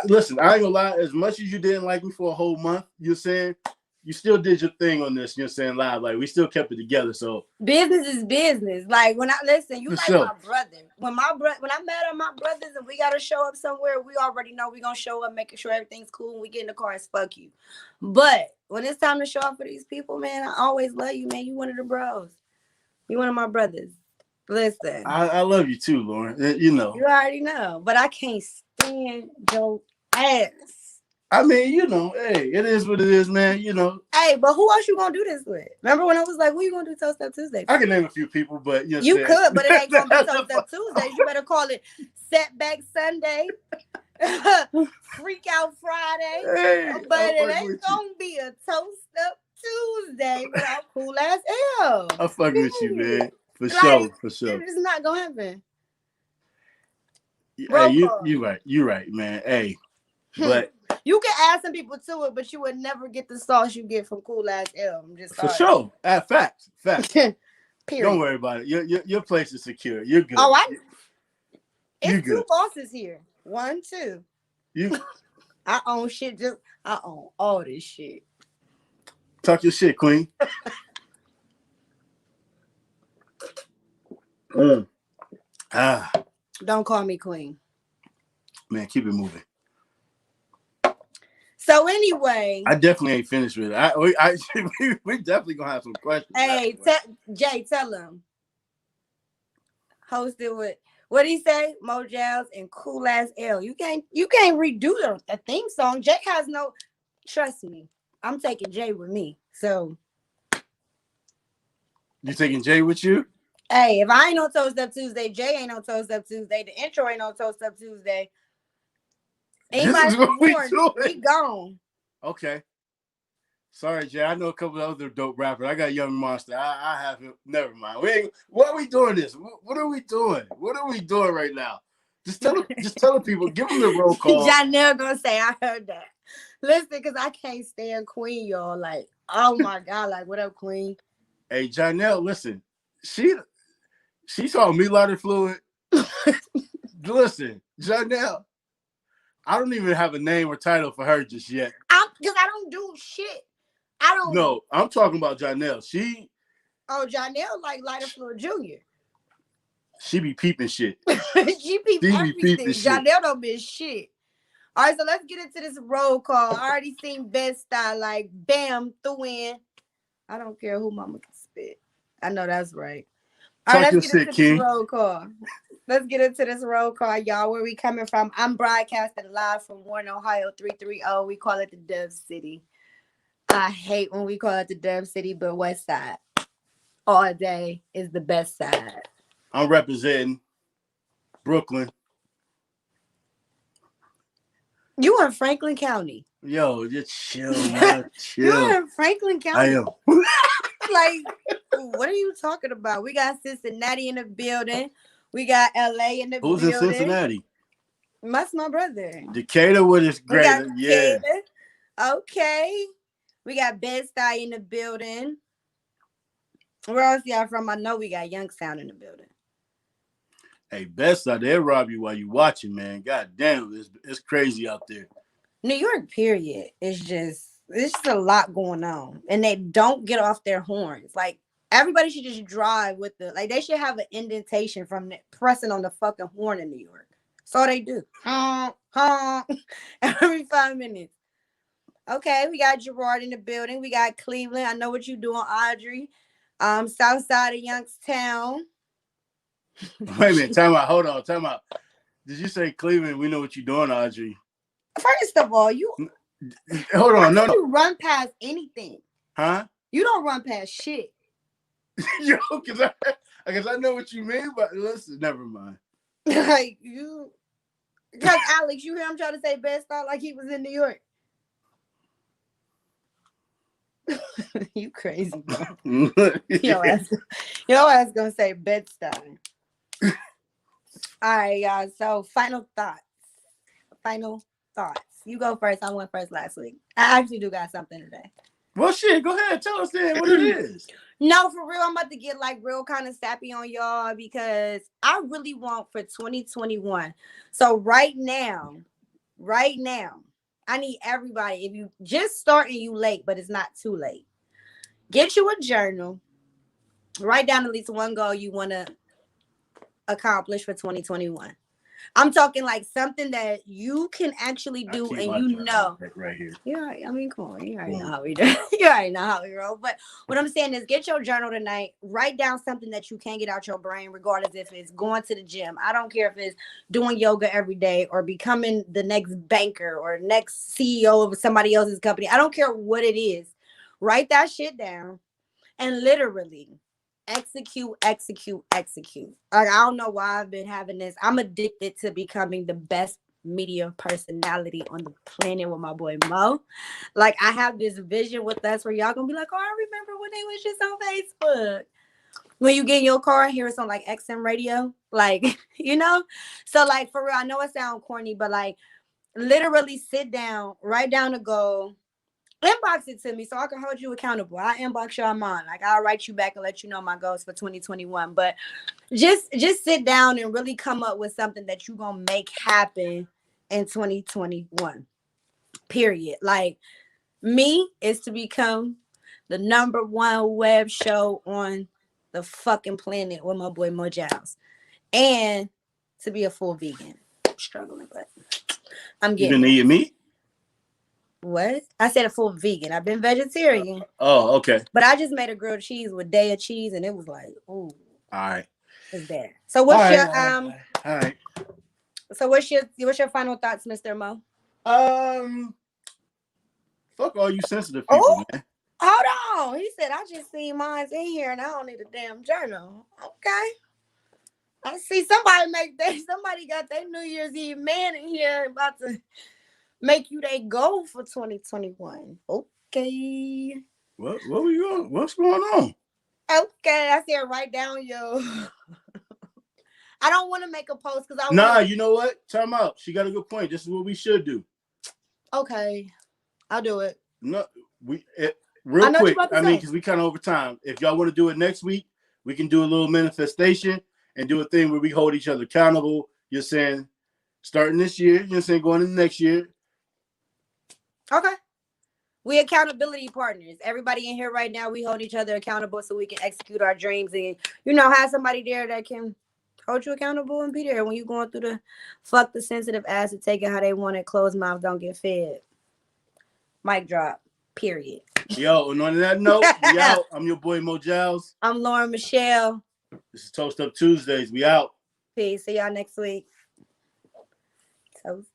Listen, I ain't gonna lie, as much as you didn't like me for a whole month, you're saying, you still did your thing on this, you know what I'm saying, live. Like, we still kept it together, so. Business is business. Like, when I listen, you like my brother. When I'm mad at my brothers and we got to show up somewhere, we already know we going to show up, making sure everything's cool, and we get in the car and fuck you. But when it's time to show up for these people, man, I always love you, man. You one of the bros. You one of my brothers. Listen. I love you too, Lauren. You know. You already know. But I can't stand your ass. I mean, you know, hey, it is what it is, man. You know. Hey, but who else you gonna do this with? Remember when I was like, "What you gonna do Toast Up Tuesday?" I can name a few people, but you could, but it ain't gonna be Toast Up Tuesdays. You better call it Setback Sunday, Freak Out Friday. Hey, but it ain't gonna be a Toast Up Tuesday without Cool Ass L. I'm fucking with you, man. For sure. It's not gonna happen. Hey, you right, man. Hey, but. You can add some people to it, but you would never get the sauce you get from Cool Ass L. I'm just sorry. For sure. Facts. Period. Don't worry about it. Your place is secure. You're good. Oh, it's two bosses here. 1, 2. I own shit. I own all this shit. Talk your shit, Queen. Ah, Don't call me queen. man, keep it moving. So anyway, I definitely ain't finished with it. We definitely gonna have some questions. hey, Jay, tell him. Hosted with what he say? Mojals and Cool Ass L. You can't redo the theme song. Jay has no. Trust me, I'm taking Jay with me. So you taking Jay with you? hey, if I ain't on Toast Up Tuesday, Jay ain't on Toast Up Tuesday. The intro ain't on Toast Up Tuesday. This is what we doing. We gone. Okay. Sorry, Jay. I know a couple of other dope rappers. I got Young Monster. I have him. Never mind. What are we doing this? What are we doing? What are we doing right now? Just tell the people. Give them the roll call. Janelle gonna say I heard that. Listen, because I can't stand Queen, y'all. Like, oh my God, like, what up, Queen? Hey, Janelle, listen. She saw me lighter fluid. Listen, Janelle. I don't even have a name or title for her just yet. Because I don't do shit. I don't. No, I'm talking about Janelle. Janelle like Lighter Fluid Jr. She be peeping shit. She peeping everything. Janelle don't miss shit. All right, so let's get into this roll call. I already seen Best Style, like, bam, threw in. I don't care who mama can spit. I know that's right. All right, let's get into this roll call. Let's get into this roll call, y'all. Where we coming from? I'm broadcasting live from Warren, Ohio, 330. We call it the Dove City. I hate when we call it the Dove City, but West Side all day is the best side. I'm representing Brooklyn. You in Franklin County. Yo, just chill, man. Chill. You're in Franklin County. I am. Like, what are you talking about? We got Cincinnati in the building. We got LA in the building. Who's in Cincinnati? That's my brother. Decatur with his greater. Yeah. Okay. We got Bed-Stuy in the building. Where else y'all from? I know we got Youngstown in the building. Hey, Bed-Stuy, they'll rob you while you watching, man. God damn, it's crazy out there. New York, period. It's just a lot going on. And they don't get off their horns. Like, everybody should just drive with they should have an indentation from pressing on the fucking horn in New York. That's all they do. Honk, honk, every 5 minutes. Okay, we got Gerard in the building. We got Cleveland. I know what you're doing, Audrey. South side of Youngstown. Wait a minute, time out. Hold on, time out. Did you say Cleveland? We know what you're doing, Audrey. First of all, hold on, no. You run past anything. Huh? You don't run past shit. Yo, because I know what you mean, but listen, never mind. Like, because Alex, you hear him trying to say Bed-Stuy like he was in New York. You crazy, bro. Your ass gonna say Bed-Stuy. All right, y'all. So final thoughts. You go first. I went first last week. I actually do got something today. Well, shit. Go ahead. Tell us then what it is. No, for real. I'm about to get real kind of sappy on y'all because I really want for 2021. So right now, I need everybody. If you just starting, you late, but it's not too late. Get you a journal. Write down at least one goal you want to accomplish for 2021. I'm talking like something that you can actually do and you know. Right here. Yeah, I mean, come on. You already know how we do. You already know how we roll. But what I'm saying is get your journal tonight. Write down something that you can't get out your brain, regardless if it's going to the gym. I don't care if it's doing yoga every day or becoming the next banker or next CEO of somebody else's company. I don't care what it is. Write that shit down and literally execute. Like, I don't know why I've been having this. I'm addicted to becoming the best media personality on the planet with my boy Mo. Like, I have this vision with us where y'all gonna be like, oh, I remember when they was just on Facebook. When you get in your car and hear it's on like XM radio, like, So like, for real, I know it sounds corny, but like literally sit down, write down a goal, inbox it to me so I can hold you accountable. I'll inbox y'all mine. Like, I'll write you back and let you know my goals for 2021. But just sit down and really come up with something that you're gonna make happen in 2021. Period. Like, me is to become the #1 web show on the fucking planet with my boy Mo Giles. and to be a full vegan. I'm struggling, but I'm You getting been there. eating meat? What? I said a full vegan. I've been vegetarian. Oh, okay. But I just made a grilled cheese with day of cheese, and it was like, ooh, All right. it's bad. So All what's right. your All right. So what's your final thoughts, Mr. Mo? Fuck all you sensitive Oh, people, man. hold on. He said I just see mine's in here, and I don't need a damn journal. Okay. I see somebody got their New Year's Eve man in here about to make you they goal for 2021. Okay. What were you on? What's going on? Okay. I said write down your I don't want to make a post because I Nah, want you know what? Time out. She got a good point. This is what we should do. Okay. I'll do it. No, I real know what you're quick. about to I mean, say. because we kind of over time. If y'all want to do it next week, we can do a little manifestation and do a thing where we hold each other accountable. You're saying starting this year, you're saying going into next year. Okay. We accountability partners. Everybody in here right now, we hold each other accountable so we can execute our dreams and have somebody there that can hold you accountable and be there when you're going through the fuck the sensitive ass and take it how they want it. Closed mouth don't get fed. Mic drop. Period. Yo, and on that note, we out. I'm your boy Mo Giles. I'm Lauren Michelle. This is Toast Up Tuesdays. We out. Peace. See y'all next week. Toast.